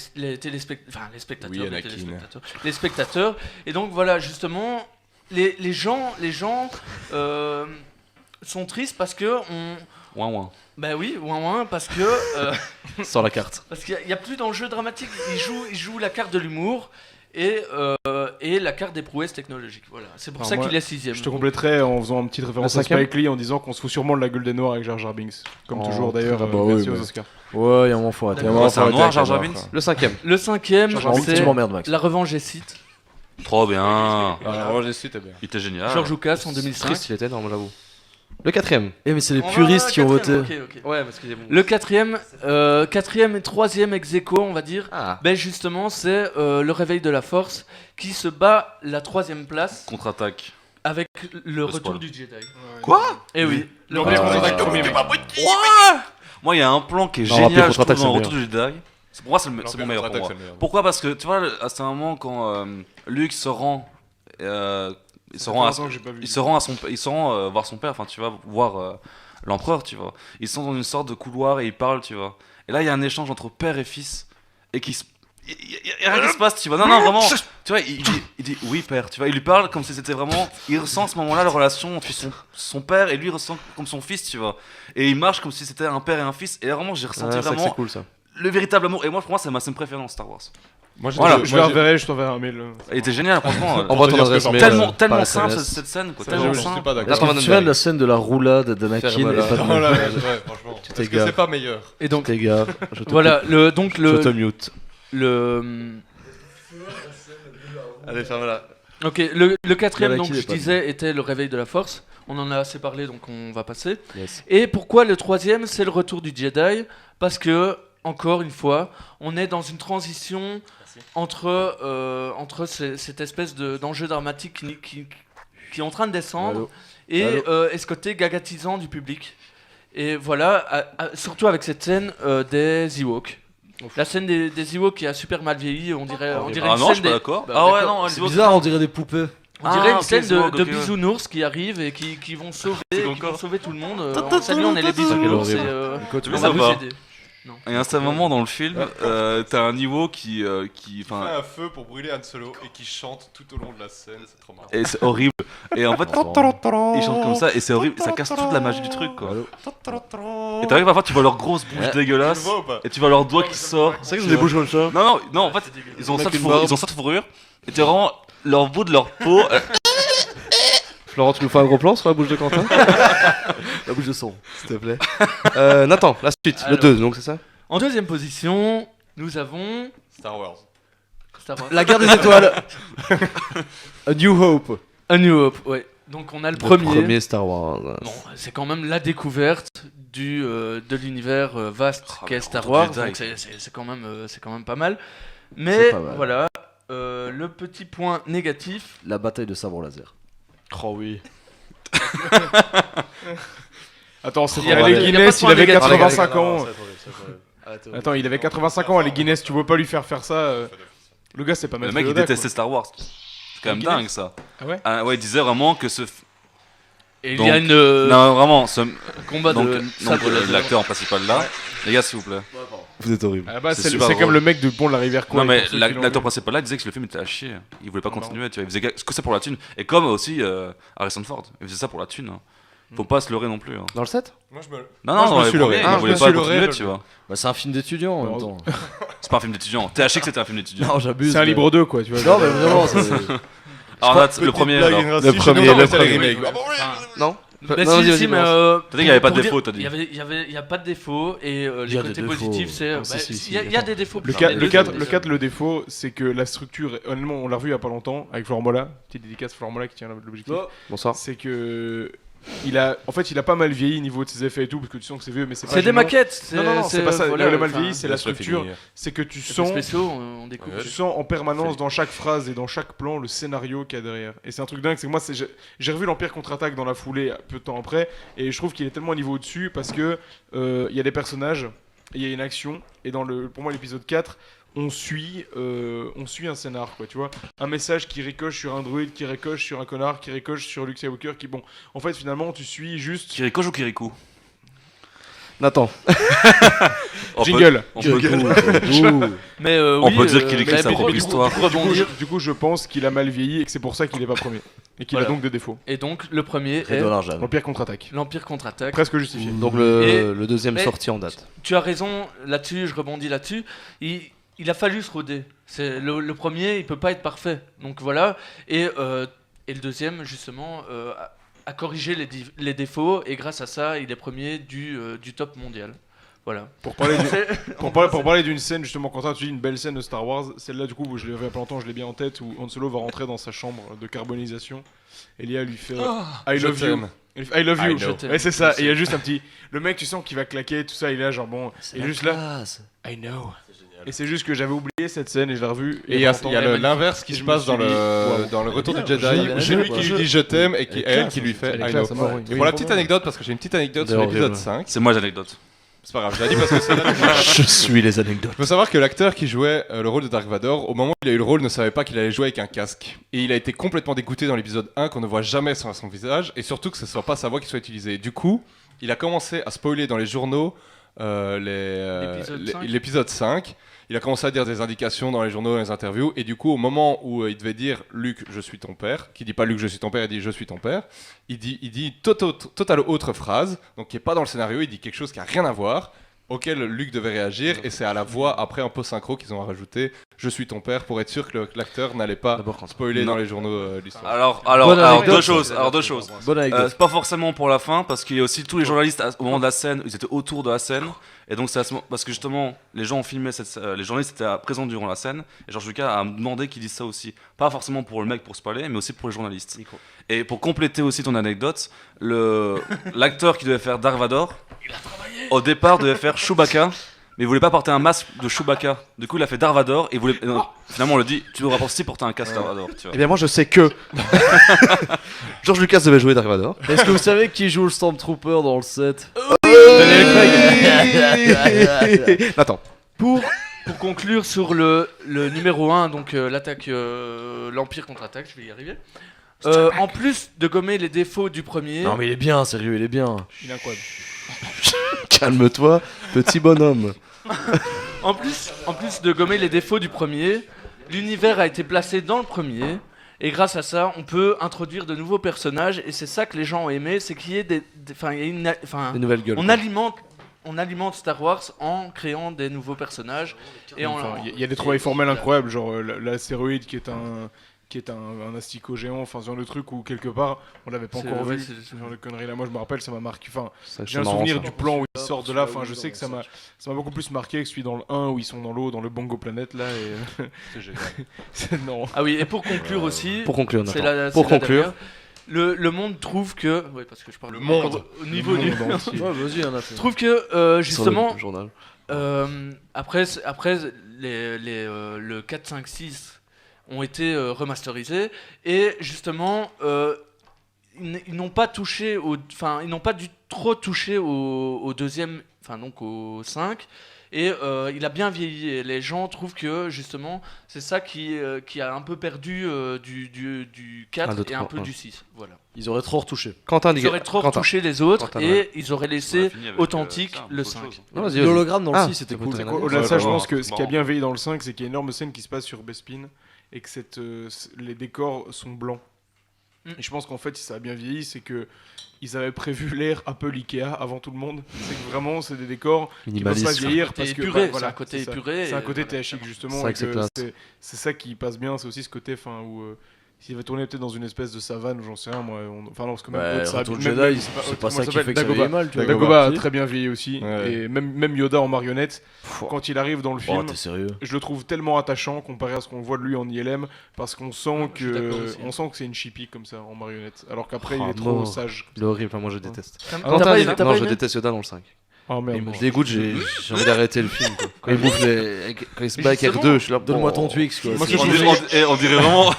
spectateurs, Oui, les Anakin. téléspectateurs. Les spectateurs. Et donc voilà, justement, les gens sont tristes parce que on. Ouin ouin. Bah oui, ouin, parce que Sans la carte. parce qu'il y a plus d'enjeu dramatique. Ils jouent la carte de l'humour et la carte des prouesses technologiques. Voilà, c'est pour Alors ça moi, qu'il est 6ème. Je te compléterai en faisant une petite référence Le à cinquième Spike Lee en disant qu'on se fout sûrement de la gueule des noirs avec Jar Jar Binks. Comme Oh, toujours d'ailleurs, bah oui, merci mais- aux Oscars. Ouais, il y a un moment, faut arrêter. Il y a un moment, C'est faut un arrêter noir, avec Jar la Jar barre, Binks quoi. Le cinquième. Le 5ème, Tu c'est m'emmerdes, Max. La Revanche des Sith. Trop bien. Alors, j'ai su, t'es bien. Il était génial. George Lucas en 2005. Triste, il était énorme, j'avoue. Le quatrième. Eh, mais c'est les On va puristes qui ont voté. quatrième, ok. Ouais, parce qu'il est bon. Le quatrième et troisième ex aequo, on va dire. Ah. Ben justement, c'est le Réveil de la Force qui se bat la troisième place Contre-attaque. avec le retour spoil. du Jedi. Quoi? Eh oui. Le Non, retour mais du on est Jedi. d'accord, Moi, il y a un plan qui est Non, on va appeler génial, je contre-attaque, trouve, dans c'est Retour du Jedi. Pour moi, c'est mon meilleur pour moi. Pourquoi? Parce que tu vois, à ce moment, quand Luke se rend. Il se rend voir son père, enfin tu vois, voir l'empereur, tu vois. Ils sont dans une sorte de couloir et ils parlent, tu vois. Et là, il y a un échange entre père et fils et qui se. Il y a rien qui se passe, tu vois. Non, vraiment. Tu vois, il dit oui, père, tu vois. Il lui parle comme si c'était vraiment. Il ressent à ce moment-là la relation entre son père et lui ressent comme son fils, tu vois. Et il marche comme si c'était un père et un fils. Et vraiment, j'ai ressenti Ah, c'est vraiment cool ça. le véritable amour. Et moi, pour moi, c'est ma scène préférée dans Star Wars. Moi, Voilà. Je le reverrai, je t'enverrai un mail. Elle était géniale, franchement. Envoie ton dire ce que adresse j'en mail. pense. Tellement par simple SMS. cette scène, quoi. Je Tellement suis simple. pas Là, d'accord. t'en vas Tu te souviens de la scène de la roulade d'Anakin et Ferme-la. pas de Oh là là, ouais, franchement. Tu Est-ce que t'égares. c'est pas meilleur? Et donc Tes gars, je te voilà, coupe. le donc Je te le mute. le Allez, ferme-la. OK, le quatrième Il y en a donc qui je n'est pas disais était le Réveil de la Force. On en a assez parlé donc on va passer. Yes. Et pourquoi le troisième c'est le retour du Jedi? Parce que encore une fois, on est dans une transition entre cette espèce d'enjeu dramatique qui est en train de descendre Allô. et Allô. ce côté gagatisant du public. Et voilà, surtout avec cette scène des Ewoks. La scène des Ewoks qui a super mal vieilli, on dirait Ah une non, je scène suis pas d'accord. Bah, Ah ouais, d'accord. non, C'est bizarre, on dirait des poupées. On dirait une ok, scène c'est bon, de ok, ouais. bisounours qui arrivent et qui vont sauver, C'est qui vont encore. sauver tout le monde. Salut, on est les bisounours et Écoute, on ça va vous va. aider. Non. Et à un certain moment dans le film, t'as un niveau qui Il fait un feu pour brûler Han Solo et qui chante tout au long de la scène, c'est trop marrant. et c'est horrible. Et en fait, il chante comme ça et c'est horrible. Ça casse toute la magie du truc, quoi. Et t'arrives parfois, tu vois leur grosse bouche Ouais. Tu le dégueulasse vois ou pas? et tu vois leur doigt qui sort. C'est vrai que j'ai des bouches comme ça. Non, en fait, ils ont ça de Avec une fourrure, barbe. ils ont ça de fourrure. Et tu vraiment leur bout de leur peau. Florent, tu nous fais un gros plan sur la bouche de Quentin, la bouche de son. s'il te plaît. Nathan, la suite, le Alors. 2, donc c'est ça? En deuxième position, nous avons Star Wars. Star Wars. La guerre des étoiles. A New Hope. A New Hope, ouais. Donc on a le Le premier premier. Star Wars. Bon, c'est quand même la découverte de l'univers vaste Oh, qu'est mais Star trop de Wars, détails. donc c'est quand même pas mal. C'est Mais pas mal. voilà, le petit point négatif, La bataille de sabre laser. Oh oui. Attends, c'est Il y a- Alec il y a Guinness, pas de il avait point négatif. 85 ans. Attends, il avait 85 ans, Alec Guinness, tu veux pas lui faire ça Le gars, c'est pas Le Maître mec, il Yoda, détestait Star Wars. C'est quand même Guinness. dingue ça. Ah ouais Ouais, il disait vraiment que ce. et Donc, il y a une Non, vraiment, ce. combat Donc, de donc, sabre laser. l'acteur principal là. Les gars, s'il vous plaît. Vous êtes horrible. À la base, C'est c'est super comme drôle. le mec de Pont de la Rivière Kwai. Non, mais pour ceux qui l'ont l'acteur vu. principal là disait que le film était à chier. Il voulait pas Non. continuer, tu vois. Il faisait que ça pour la thune. Et comme aussi Harrison Ford, il faisait ça pour la thune. Hein. Faut pas se leurrer non plus. Hein. Dans le 7? Moi, je me. Non, Moi, non, je dans me les suis premiers, leurré. il Ah, voulait je me pas suis continuer, leurré, tu vois. Bah, c'est un film d'étudiant en même temps. C'est pas un film d'étudiant. THX c'était un film d'étudiant. Non, j'abuse. C'est un mais- livre 2, quoi, tu vois. Non, mais vraiment, c'est. Alors là, le premier. alors. Le premier, le premier. remake. Non? Bah, Non, si, vas-y, si, vas-y, mais balance. T'as dit qu'il y avait pas de pour défauts, dire- t'as dit. Il y a pas de défauts et Il les y a des côtés défauts. positifs c'est Ah, si, si, il y a attends. des défauts. Le Non, 4, mais le, les 4, autres, le 4, le défaut, c'est que la structure, honnêtement, on l'a revu il y a pas longtemps avec Florent Mola, petite dédicace Florent Mola qui tient l'objectif. Bonsoir. C'est que il a pas mal vieilli niveau de ses effets et tout parce que tu sens que c'est vieux, mais c'est pas c'est des gênant. maquettes. Non, c'est pas ça. voilà, le mal enfin, vieilli, c'est la Laisse-le structure. finir. C'est que tu effets sens, spéciaux, on découvre. tu sens en permanence dans chaque phrase et dans chaque plan le scénario qu'il y a derrière. Et c'est un truc dingue. C'est que moi, j'ai revu l'Empire contre-attaque dans la foulée peu de temps après, et je trouve qu'il est tellement un niveau au-dessus parce que il y a des personnages, il y a une action, et pour moi l'épisode 4. On suit un scénar, quoi, tu vois. Un message qui ricoche sur un druide, qui ricoche sur un connard, qui ricoche sur Luke Skywalker, qui, bon, en fait, finalement, tu suis juste... Kirikosh ou Kirikou Nathan. On peut- Jingle. on peut- Mais On oui, peut dire qu'il écrit mais sa du propre coup, histoire. pour rebondir. Du coup, je pense qu'il a mal vieilli et que c'est pour ça qu'il est pas premier. Et qu'il a Voilà. donc des défauts. Et donc le premier est Redouane Arjan. L'Empire contre-attaque. l'Empire contre-attaque. Presque justifié. Donc Et- le deuxième mais- sorti en date. Tu as raison là-dessus, je rebondis là-dessus. Il a fallu se roder. C'est le premier, il peut pas être parfait. Donc voilà. Et le deuxième, justement, a corrigé les défauts. Et grâce à ça, il est premier du top mondial. Voilà. Pour parler du- C'est- pour parler d'une scène, justement, Quentin, tu dis une belle scène de Star Wars. Celle-là, du coup, où je l'ai vu il y a pas longtemps, je l'ai bien en tête, où Han Solo va rentrer dans sa chambre de carbonisation. Et Léa lui fait I Je love you. t'aime. Il fait, I love you. I know. Ouais, c'est ça. Et il y a juste un petit. Le mec, tu sens qu'il va claquer, tout ça. Il est là, genre bon. C'est Et la juste là. classe. I know. Et c'est juste que j'avais oublié cette scène et je l'ai revue. Et il y a, pas il y a longtemps. l'inverse qui Et se je passe me dans suis dit, waouh. dans le Retour Elle du est bien, Jedi. je C'est lui l'aime, qui je- lui dit je t'aime et Elle est elle classe, qui lui fait Elle est I classe, know. à mort, oui. Pour la petite anecdote, parce que j'ai une petite anecdote sur Horrible. l'épisode 5. C'est moi l'anecdote. C'est pas grave, je l'ai dit parce que c'est Je suis les anecdotes. Il faut savoir que l'acteur qui jouait le rôle de Dark Vador, au moment où il a eu le rôle, ne savait pas qu'il allait jouer avec un casque. Et il a été complètement dégoûté dans l'épisode 1 qu'on ne voit jamais son visage, et surtout que ce soit pas sa voix qui soit utilisée. Du coup, il a commencé à spoiler dans les journaux l'épisode 5. Il a commencé à dire des indications dans les journaux, dans les interviews, et du coup, au moment où il devait dire Luc, je suis ton père, qui dit pas Luc, je suis ton père, il dit je suis ton père, il dit total autre phrase, donc qui est pas dans le scénario, il dit quelque chose qui a rien à voir, auquel Luc devait réagir, et c'est à la voix après en post-synchro qu'ils ont rajouté je suis ton père pour être sûr que l'acteur n'allait pas D'abord, quand- spoiler Non. dans les journaux l'histoire. Bonne anecdote, deux choses. Bonne anecdote. C'est pas forcément pour la fin, parce qu'il y a aussi tous les journalistes au moment de la scène, ils étaient autour de la scène, et donc c'est à ce moment, parce que justement, les gens ont filmé les journalistes étaient présents durant la scène, et George Lucas a demandé qu'ils disent ça aussi, pas forcément pour le mec pour spoiler, mais aussi pour les journalistes. Et pour compléter aussi ton anecdote, l'acteur qui devait faire Dark Vador, au départ devait faire Chewbacca, mais il voulait pas porter un masque de Chewbacca. Du coup, il a fait Darth Vader et finalement on lui dit tu devras aussi porter un casque Darth Vader. Tu vois. Eh bien, moi, je sais que George Lucas devait jouer Darth Vader. Est-ce que vous savez qui joue le Stormtrooper dans le set? Attends. Pour conclure sur le numéro 1, donc l'attaque, l'Empire contre-attaque, je vais y arriver. En plus de gommer les défauts du premier, Non mais il est bien, sérieux, il est bien. Il est incroyable. Calme-toi, petit bonhomme. en plus de gommer les défauts du premier, l'univers a été placé dans le premier. Et grâce à ça, on peut introduire de nouveaux personnages. Et c'est ça que les gens ont aimé, c'est qu'il y ait des Des nouvelles gueules. on alimente Star Wars en créant des nouveaux personnages. Et Enfin, il y a des trouvailles formelles incroyables, genre l'astéroïde qui est un asticot géant, enfin ce genre de truc où quelque part on l'avait pas encore vu. Ce genre de conneries là, moi je me rappelle, ça m'a marqué. Enfin, j'ai un souvenir du plan où ils sortent de là. Enfin, je sais que ça m'a beaucoup plus marqué que celui dans le 1 où ils sont dans l'eau, dans le Bongo Planet là. Et C'est génial. c'est non. Ah oui, et pour conclure aussi, Pour conclure, c'est Nathan. la- Pour c'est la conclure, dernière. Le monde trouve que, ouais, parce que je parle Le monde. au niveau du, Monde entier. Ouais, vas-y, on a fait. trouve que sur justement le journal. après le 4, 5, 6 ont été remasterisés et justement ils n'ont pas touché ils n'ont pas dû trop toucher au deuxième, enfin donc au 5. Et il a bien vieilli. Et les gens trouvent que justement c'est ça qui a un peu perdu du 4 1, 2, et un 3, peu 1. du 6. Voilà. Ils auraient trop retouché. Quentin, Ils auraient trop Quentin. retouché les autres Quentin, et ouais. ils auraient On a laissé fini avec, authentique ça, le autre 5. chose. Non, vas-y, vas-y. L'hologramme dans le Ah, 6 c'était c'est cool. cool. Au-delà de ça, je Ouais, pense que ouais, ce qui a bon. bien veillé dans le 5, c'est qu'il y a une énorme scène qui se passe sur Bespin et que les décors sont blancs. Et je pense qu'en fait, si ça a bien vieilli, c'est que ils avaient prévu l'ère Apple Ikea avant tout le monde. C'est que vraiment, c'est des décors qui ne peuvent pas Minimaliste. vieillir C'est parce que épuré, voilà, c'est un côté c'est ça. épuré. C'est un et côté voilà. THX justement. C'est vrai et que c'est que classe. c'est ça qui passe bien. C'est aussi ce côté, enfin, où s'il avait tourné peut-être dans une espèce de savane ou j'en sais rien, moi. Enfin non, parce que même Ouais, Haute, ça a- Retour de même- Jedi, même- c'est pas ça comment qui s'appelle fait que ça Dagobah. vieillit mal, tu vois. Dagobah a si. très bien vieilli aussi. Ouais. Et même Yoda en marionnette, quand il arrive dans le Oh, film, t'es sérieux? je le trouve tellement attachant comparé à ce qu'on voit de lui en ILM parce qu'on sent Je suis d'accord que aussi. on sent que c'est une chippie comme ça en marionnette alors qu'après Oh, il est trop non. sage. Il est horrible, enfin, moi je déteste. T'as Quentin, pas dit- aimé, t'as non, pas je aimé déteste Yoda dans le 5. Oh merde. Il me dégoûte, j'ai envie d'arrêter le film. Quoi. Quand il bouffe quand il se bat avec Justement, R2, je suis là. Donne-moi ton Twix quoi. Moi, C'est- ce que On je dirait, on dirait vraiment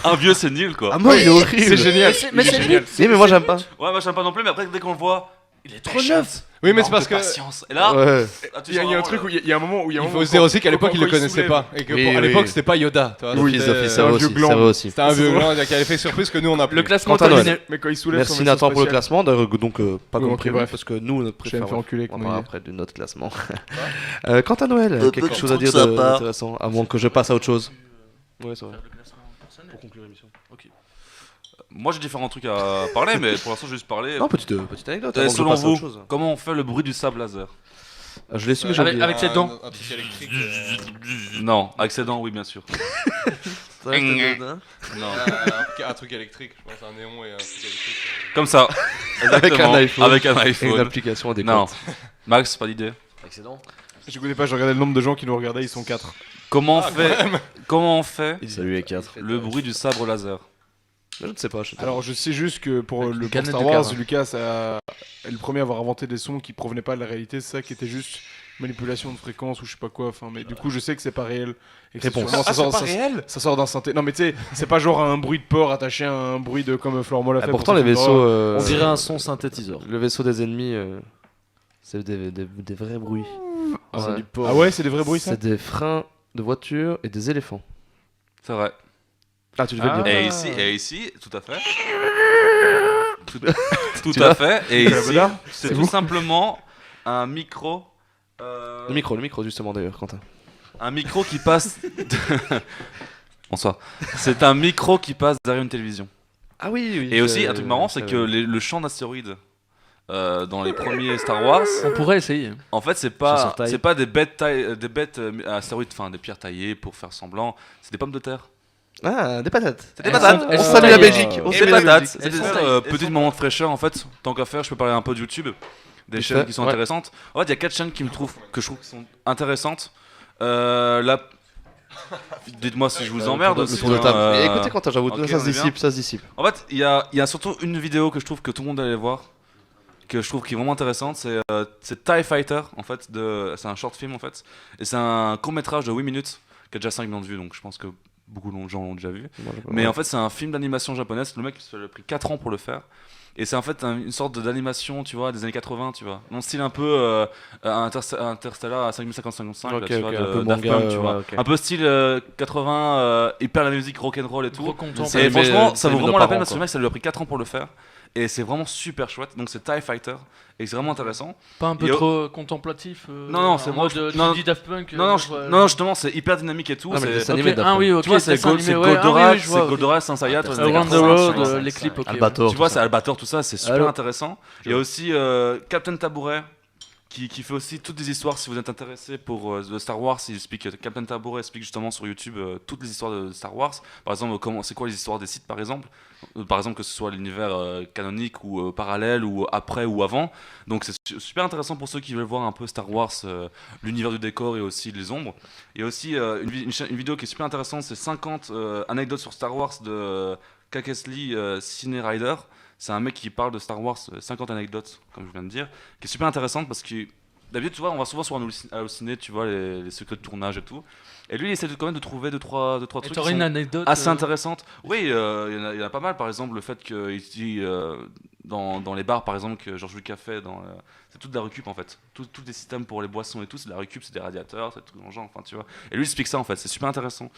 un vieux, c'est nul quoi. Ah, moi, il est horrible. C'est génial. Mais Il est c'est génial. Oui, mais moi j'aime pas. Ouais, moi j'aime pas non plus, mais après dès qu'on le voit, il est trop neuf. Oui, mais c'est manque parce de que. patience. Et là, Ouais. tu Il y a sens un vraiment truc le- où il y a un moment où Il faut se dire aussi qu'à l'époque il le connaissait pas. Et Oui, qu'à oui. l'époque c'était pas Yoda. tu vois, Oui, c'était- Sophie, un ça va vieux aussi. gland. Ça va aussi. C'était un vieux gland qui avait fait surprise que nous on a Le plus. classement Quentin terminé. Noël. Mais quand il soulève Merci son vaisseau Nathan pour le spatial- classement, d'ailleurs, donc pas Oui, comme ok, prévu, bref. parce que nous, notre Je vais me préféré. faire enculer avec On mon parlera idée. après de notre classement. Quentin Noël, quelque petit chose à truc dire sympa. d'intéressant, à moins que je passe à autre chose. Ouais, c'est vrai. Pour conclure l'émission. Moi j'ai différents trucs à parler, mais pour l'instant je vais juste parler. Non, petite anecdote. Et avant que je selon passe à autre vous, chose. comment on fait le bruit du sable laser? Ah, je l'ai su, mais j'ai Avec- oublié. avec ses dents. Un truc électrique. Non, avec ses dents, oui, bien sûr. Ça, je te donne, hein. Non. Un truc électrique, je pense, un néon et un truc électrique. Comme ça. Avec Exactement. un iPhone. Avec un Et une iPhone. application adéquate. Non. Max, pas d'idée. Excellent. Je connais pas, je regardais le nombre de gens qui nous regardaient, ils sont 4. Comment on fait Salut les 4. le bruit du sabre laser? Je ne sais pas. Je Alors je sais juste que pour Avec le une pour canette Star de Wars, cave. Lucas est le premier à avoir inventé des sons qui provenaient pas de la réalité, c'est ça qui était juste manipulation de fréquence ou je sais pas quoi. Enfin, mais du coup je sais que c'est pas réel. Et que c'est Réponse. sûrement- ça sort- ça- réel. Ça sort d'un synthé. Non mais tu sais, c'est pas genre un bruit de porc attaché à un bruit de comme Florent Moll a fait. Pourtant, pour les ses films vaisseaux. d'horreur. On dirait un son synthétiseur. Le vaisseau des ennemis, c'est des vrais bruits. C'est Ouais. du porc. Ah ouais, c'est des vrais bruits ça. C'est des freins de voiture et des éléphants. C'est vrai. Ah, tu devais le dire. Et ici, tout à fait. Tout Tu à l'as fait. Et C'est la ici, bonne heure c'est C'est tout vous simplement un micro. Le micro justement d'ailleurs, Quentin. Un micro qui passe. Bonsoir. C'est un micro qui passe derrière une télévision. Ah oui, Et aussi, un truc marrant, c'est que le champ d'astéroïdes dans les premiers Star Wars, On pourrait essayer. en fait, c'est Chasseur taille. pas des bêtes astéroïdes, enfin des pierres taillées pour faire semblant. C'est des pommes de terre. Ah, des patates. C'est des Elles patates. sont- On elles sont salue la taillées. Belgique. On Et salue des la patates. Belgique. C'est des Elles sont taillées. petits moments de fraîcheur en fait. Tant qu'à faire, je peux parler un peu de YouTube, des Vite chaînes fait, qui sont ouais. intéressantes. En fait, il y a 4 chaînes que je trouve qui sont intéressantes. Là, dites-moi si je vous emmerde Le aussi. tour de table. hein, Et écoutez, Quentin, j'avoue, ok, ça se on est dissipe, ça se dissipe. En fait, il y a surtout une vidéo que je trouve que tout le monde allait voir. que je trouve qui est vraiment intéressante, c'est TIE Fighter, en fait, c'est un short film en fait, et c'est un court métrage de 8 minutes qui a déjà 5 millions de vues, donc je pense que beaucoup de gens l'ont déjà vu. Mais en fait, c'est un film d'animation japonaise, le mec il a pris 4 ans pour le faire. Et c'est en fait une sorte d'animation, tu vois, des années 80, tu vois. Dans le style un peu Interstellar à 5055, Ok, là, tu vois, ok, un peu Daft manga, Punk, tu vois. ouais, ok. Un peu style 80, hyper la musique rock'n'roll et tout. Recontemplatif. Et franchement, mais ça vaut c'est vraiment nos la peine parents, parce que quoi. le mec, ça lui a pris 4 ans pour le faire. Et c'est vraiment super chouette. Donc c'est TIE Fighter. Et c'est vraiment intéressant. Pas un peu Et au- trop contemplatif Non, c'est en moi, mode non, tu dis Daft Punk. non, justement, c'est hyper dynamique et tout. Ah, mais c'est- c'est animé Ok, Daft ah Punk. oui, ok. Tu vois, c'est dessin animé, ouais. Ah oui, Goldorak, je vois, c'est ok. Goldorak, Saint Seiya, Ah, Around the 85, Road, 85. les clips, ok. Albator. Tu vois, tout c'est ça. Albator, tout ça, c'est super Alors- intéressant. Il y a aussi Captain Tabouret qui fait aussi toutes les histoires. Si vous êtes intéressé pour de Star Wars, Captain Tabouret explique justement sur YouTube toutes les histoires de Star Wars. Par exemple, c'est quoi les histoires des sites, par exemple. Par exemple, que ce soit l'univers canonique ou parallèle ou après ou avant. Donc c'est super intéressant pour ceux qui veulent voir un peu Star Wars, l'univers du décor et aussi les ombres. Il y a aussi une vidéo qui est super intéressante, c'est 50 anecdotes sur Star Wars de Kakesli Cine Rider. C'est un mec qui parle de Star Wars, 50 anecdotes, comme je viens de dire, qui est super intéressante parce que d'habitude, tu vois, on va souvent sur Allociné, tu vois, les secrets de tournage et tout. Et lui, il essaie quand même de trouver deux, trois Et trucs qui t'aurais une sont anecdote assez intéressantes. Oui, il y en a pas mal, par exemple, le fait qu'il dit dans les bars, par exemple, que Georges Lucas fait, c'est toute de la récup en fait. Tous les systèmes pour les boissons et tout, c'est de la récup, c'est des radiateurs, c'est tout dans le genre, enfin, tu vois. Et lui, il explique ça en fait, c'est super intéressant.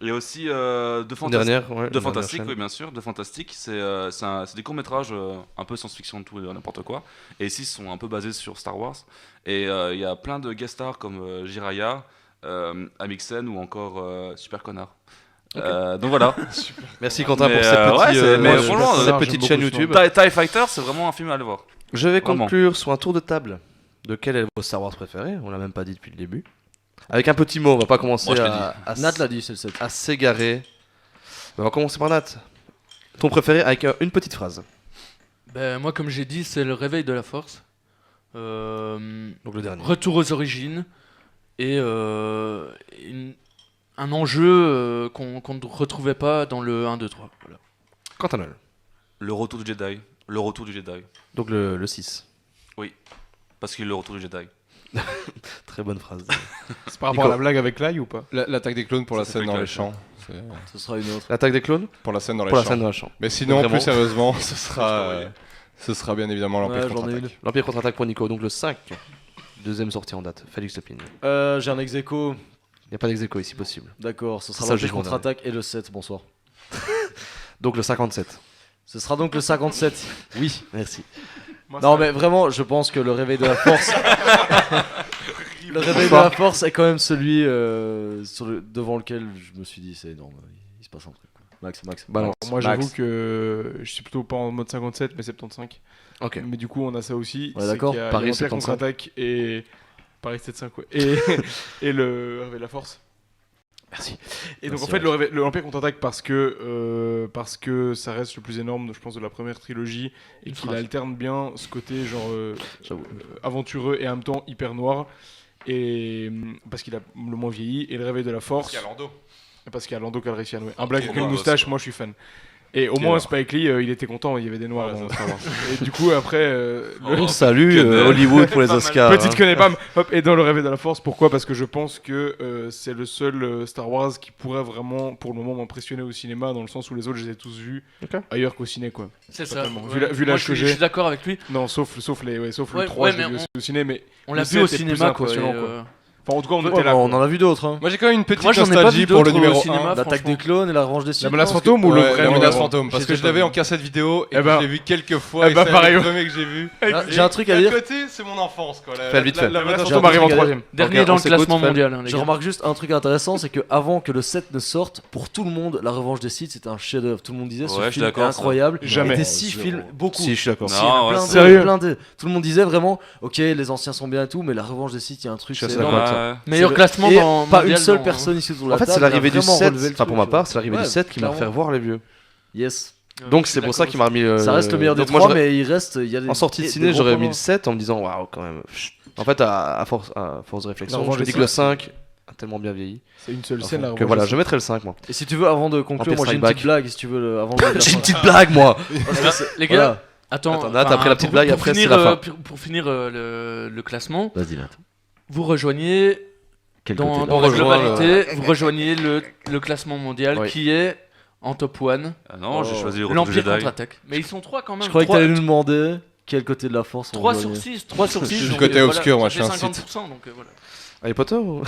Il y a aussi Une dernière, ouais, de une Fantastique, dernière oui, bien sûr. De Fantastique, c'est des courts-métrages un peu science-fiction, tout et n'importe quoi. Et ici, ils sont un peu basés sur Star Wars. Et il y a plein de guest stars comme Jiraya, Amixen ou encore Super Connard. Donc voilà. Merci Quentin Mais, pour cette mais petite, franchement, cette j'aime petite beaucoup chaîne ce YouTube. TIE Fighter, c'est vraiment un film à aller voir. Je vais Vraiment. conclure sur un tour de table de quel est vos Star Wars préférés. On l'a même pas dit depuis le début. Avec un petit mot, on va pas commencer Moi, je l'ai à Nat l'a dit, c'est le 7. à s'égarer. On va commencer par Nat. Ton préféré avec une petite phrase. Ben, moi, comme j'ai dit, c'est le réveil de la force. Donc le dernier. Retour aux origines. Et un enjeu qu'on ne retrouvait pas dans le 1, 2, 3. Voilà. Quentin Noël. Le retour du Jedi. Le retour du Jedi. Donc le 6. Parce qu'il est le retour du Jedi. Très bonne phrase. C'est par rapport à la blague avec l'ail ou pas? L'attaque des clones pour la Ça, scène c'est dans plus les clair. champs. Ce sera une autre. L'attaque des clones Pour la scène dans les pour la champs. scène dans la chambre. Mais sinon, Vraiment. plus sérieusement, ce Je sera bien évidemment l'Empire Ouais, j'en ai contre-attaque. L'Empire contre-attaque pour Nico. Donc le 5. Deuxième sortie en date. Félix Lepine. J'ai un ex-aequo. Il n'y a pas d'ex-aequo ici possible. D'accord, ce sera Ça, l'Empire jugement contre-attaque et le 7, bonsoir. Donc le 57. Ce sera donc le 57. Oui. Merci. Non mais vraiment, je pense que le réveil de la force... le réveil de la force est quand même celui devant lequel je me suis dit c'est énorme, il se passe un truc. Max. Balance. Moi, Max. j'avoue que je suis plutôt pas en mode 57, mais 75. Ok. Mais du coup, on a ça aussi. Ouais, c'est d'accord. qu'il y a Paris, l'Empire 75. contre-attaque et Paris 75, ouais. Et le réveil de la force. Merci. Et donc Merci, en fait, l'Empire contre-attaque parce que ça reste le plus énorme, je pense, de la première trilogie et qu'il phrase. alterne bien ce côté genre J'avoue. aventureux et en même temps hyper noir. Et parce qu'il a le moins vieilli. Et le réveil de la force. Parce qu'il y a Lando Calrissian, ouais. Un black avec une moi, moustache, c'est moi je suis fan. Et au Quelle moins heure. Spike Lee, il était content, il y avait des noirs Ouais, dans ça, Star Wars. Et du coup, après, On salue que dalle. Hollywood pour les Oscars. petite hein. connaît pas, hop, et dans le réveil de la force, pourquoi? Parce que je pense que c'est le seul Star Wars qui pourrait vraiment, pour le moment, m'impressionner au cinéma, dans le sens où les autres, je les ai tous vus Ok. ailleurs qu'au ciné, quoi. C'est ça. Totalement. Ouais. Vu l'âge Moi, que je j'ai. suis d'accord avec lui. Non, sauf Ouais, le 3, ouais, je l'ai mais vu aussi au ciné, mais On l'a Le vu au 7 est plus cinéma, quoi. impressionnant, et, quoi. enfin, en tout cas, on Ouais, était là. on quoi. en a vu d'autres. Hein. Moi j'ai quand même une petite Moi, j'en ai pas nostalgie vu pour le d'autres au numéro cinéma. 1. L'attaque des clones et la revanche des Sith. La menace non, fantôme ou le vrai la menace numéro fantôme, parce Je que les je ai l'avais pas en cassette vidéo et Eh que ben- je l'ai vu quelques fois. Eh et ben, c'est pareil. le premier que j'ai vu. J'ai un truc à D'un dire. côté, c'est mon enfance quoi. Fais vite fait. La menace J'ai fantôme un arrive en truc à 3ème. Dernier Ok, dans on le s'écoute, classement Fab. mondial. Hein, les Je gars. remarque juste un truc intéressant, c'est que avant que le 7 ne sorte, pour tout le monde, la revanche des Sith c'était un chef-d'œuvre. Tout le monde disait ce Ouais, je suis film est d'accord, ça. incroyable. Jamais. Et des Non, 6 zéro. films, beaucoup. Si, je suis d'accord. Non, Si, il y en a ouais, plein c'est- de- Sérieux plein de. Tout le monde disait vraiment, ok, les anciens sont bien et tout, mais la revanche des Sith, il y a un truc. Je suis c'est assez énorme. d'accord avec ça. Meilleur C'est le- classement et dans pas mondial une seule dans- personne ici autour de la En fait, table. c'est l'arrivée qui du a vraiment 7. relevé le Enfin, pour ma truc, part, c'est l'arrivée Ouais, du 7 qui m'a fait clairement. revoir les vieux. Yes. Donc c'est pour ça qu'il m'a remis. Ça reste le meilleur des donc moi, trois, j'aurais- mais il reste. Il y a des, En sortie de des ciné, gros j'aurais points mis le noirs. 7 en me disant waouh, quand même. En fait, à force de réflexion, La je revanche me des dis que le Sith. 5 a tellement bien vieilli. C'est une seule scène, la Que revanche voilà, des je mettrais le 5 moi. Et si tu veux, avant de conclure, Empire moi j'ai une Strike petite blague. Si tu veux, avant de. J'ai une petite blague moi. Parce que c'est- Les gars, voilà. Attends, Nat, après la petite blague, après, c'est finir, la fin. Pour finir le classement, Vas-y, Nat. vous rejoignez Quel dans côté la rejoint, globalité, vous rejoignez le classement mondial Oui. qui est en top 1, Ah non, j'ai choisi le Retour du l'Empire Jedi. contre-attaque. Mais ils sont 3 quand même. Je croyais que t'allais nous demander quel côté de la force on 3 rejoignait. sur 6, 3 sur 6. Le donc, côté obscur, moi, ça je suis fait un site. 50%, donc voilà. Harry Potter ou...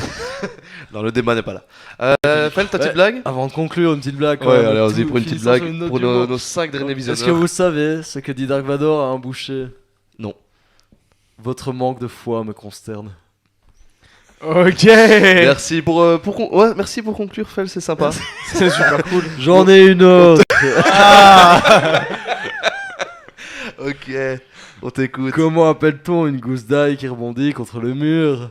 Non, le débat n'est pas là. Fel, ta petite Ouais. blague? Avant de conclure, une petite blague. quand Ouais, même. allez, vas-y Tout- pour une petite finissons sur blague note pour d'humour. nos 5 derniers Est-ce que visionneurs. vous savez ce que dit Dark Vador à un boucher? Non. Votre manque de foi me consterne. Ok. Merci merci pour conclure, Fel, c'est sympa. C'est super cool. J'en ai une autre. Ok, on t'écoute. Comment appelle-t-on une gousse d'ail qui rebondit contre le mur?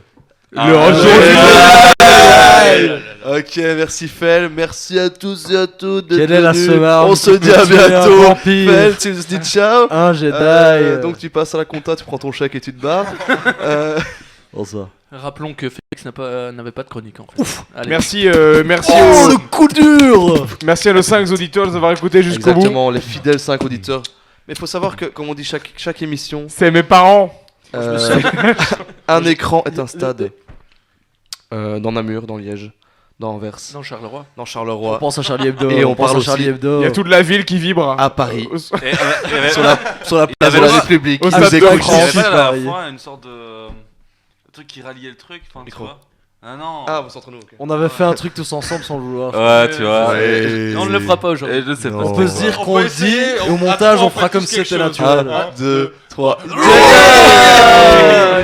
Ok, merci Fel, merci à tous et à toutes d'être Quelle est la venus. seule arme On se qui dit peut à tuer un bientôt. vampire Fel, tu se dis ciao. Un Jedi. Donc tu passes à la compta, tu prends ton chèque et tu te barres. Bonsoir. Rappelons que Félix n'avait pas de chronique en fait. Allez. Merci, merci, Oh, le coup dur. merci à nos 5 auditeurs de nous avoir écoutés jusqu'au bout. Exactement, les fidèles 5 auditeurs. Mais il faut savoir que, comme on dit chaque émission, C'est mes parents. un écran est un stade. Dans Namur, dans Liège, dans Anvers, Non, Charleroi. dans On Charleroi, pense à Charlie Hebdo. Et on pense parle à Charlie aussi- Hebdo. Il y a toute la ville qui vibre. à Paris, Et, sur la Il y place de avait la le- République. au Ils stade nous de écoutent. France. Il y avait pas la Pareil. dernière fois une sorte de truc qui ralliait le truc, enfin, tu Micro. vois. Ah non. Ah, c'est entre nous, ok. On avait fait un truc tous ensemble sans le vouloir. Ouais, tu vois. Ouais. On ne le fera pas aujourd'hui. Et je sais pas. Non. On peut se dire On qu'on peut le dit essayer, et au montage on fera comme si c'était naturel. 1, 2, 3. Ouais.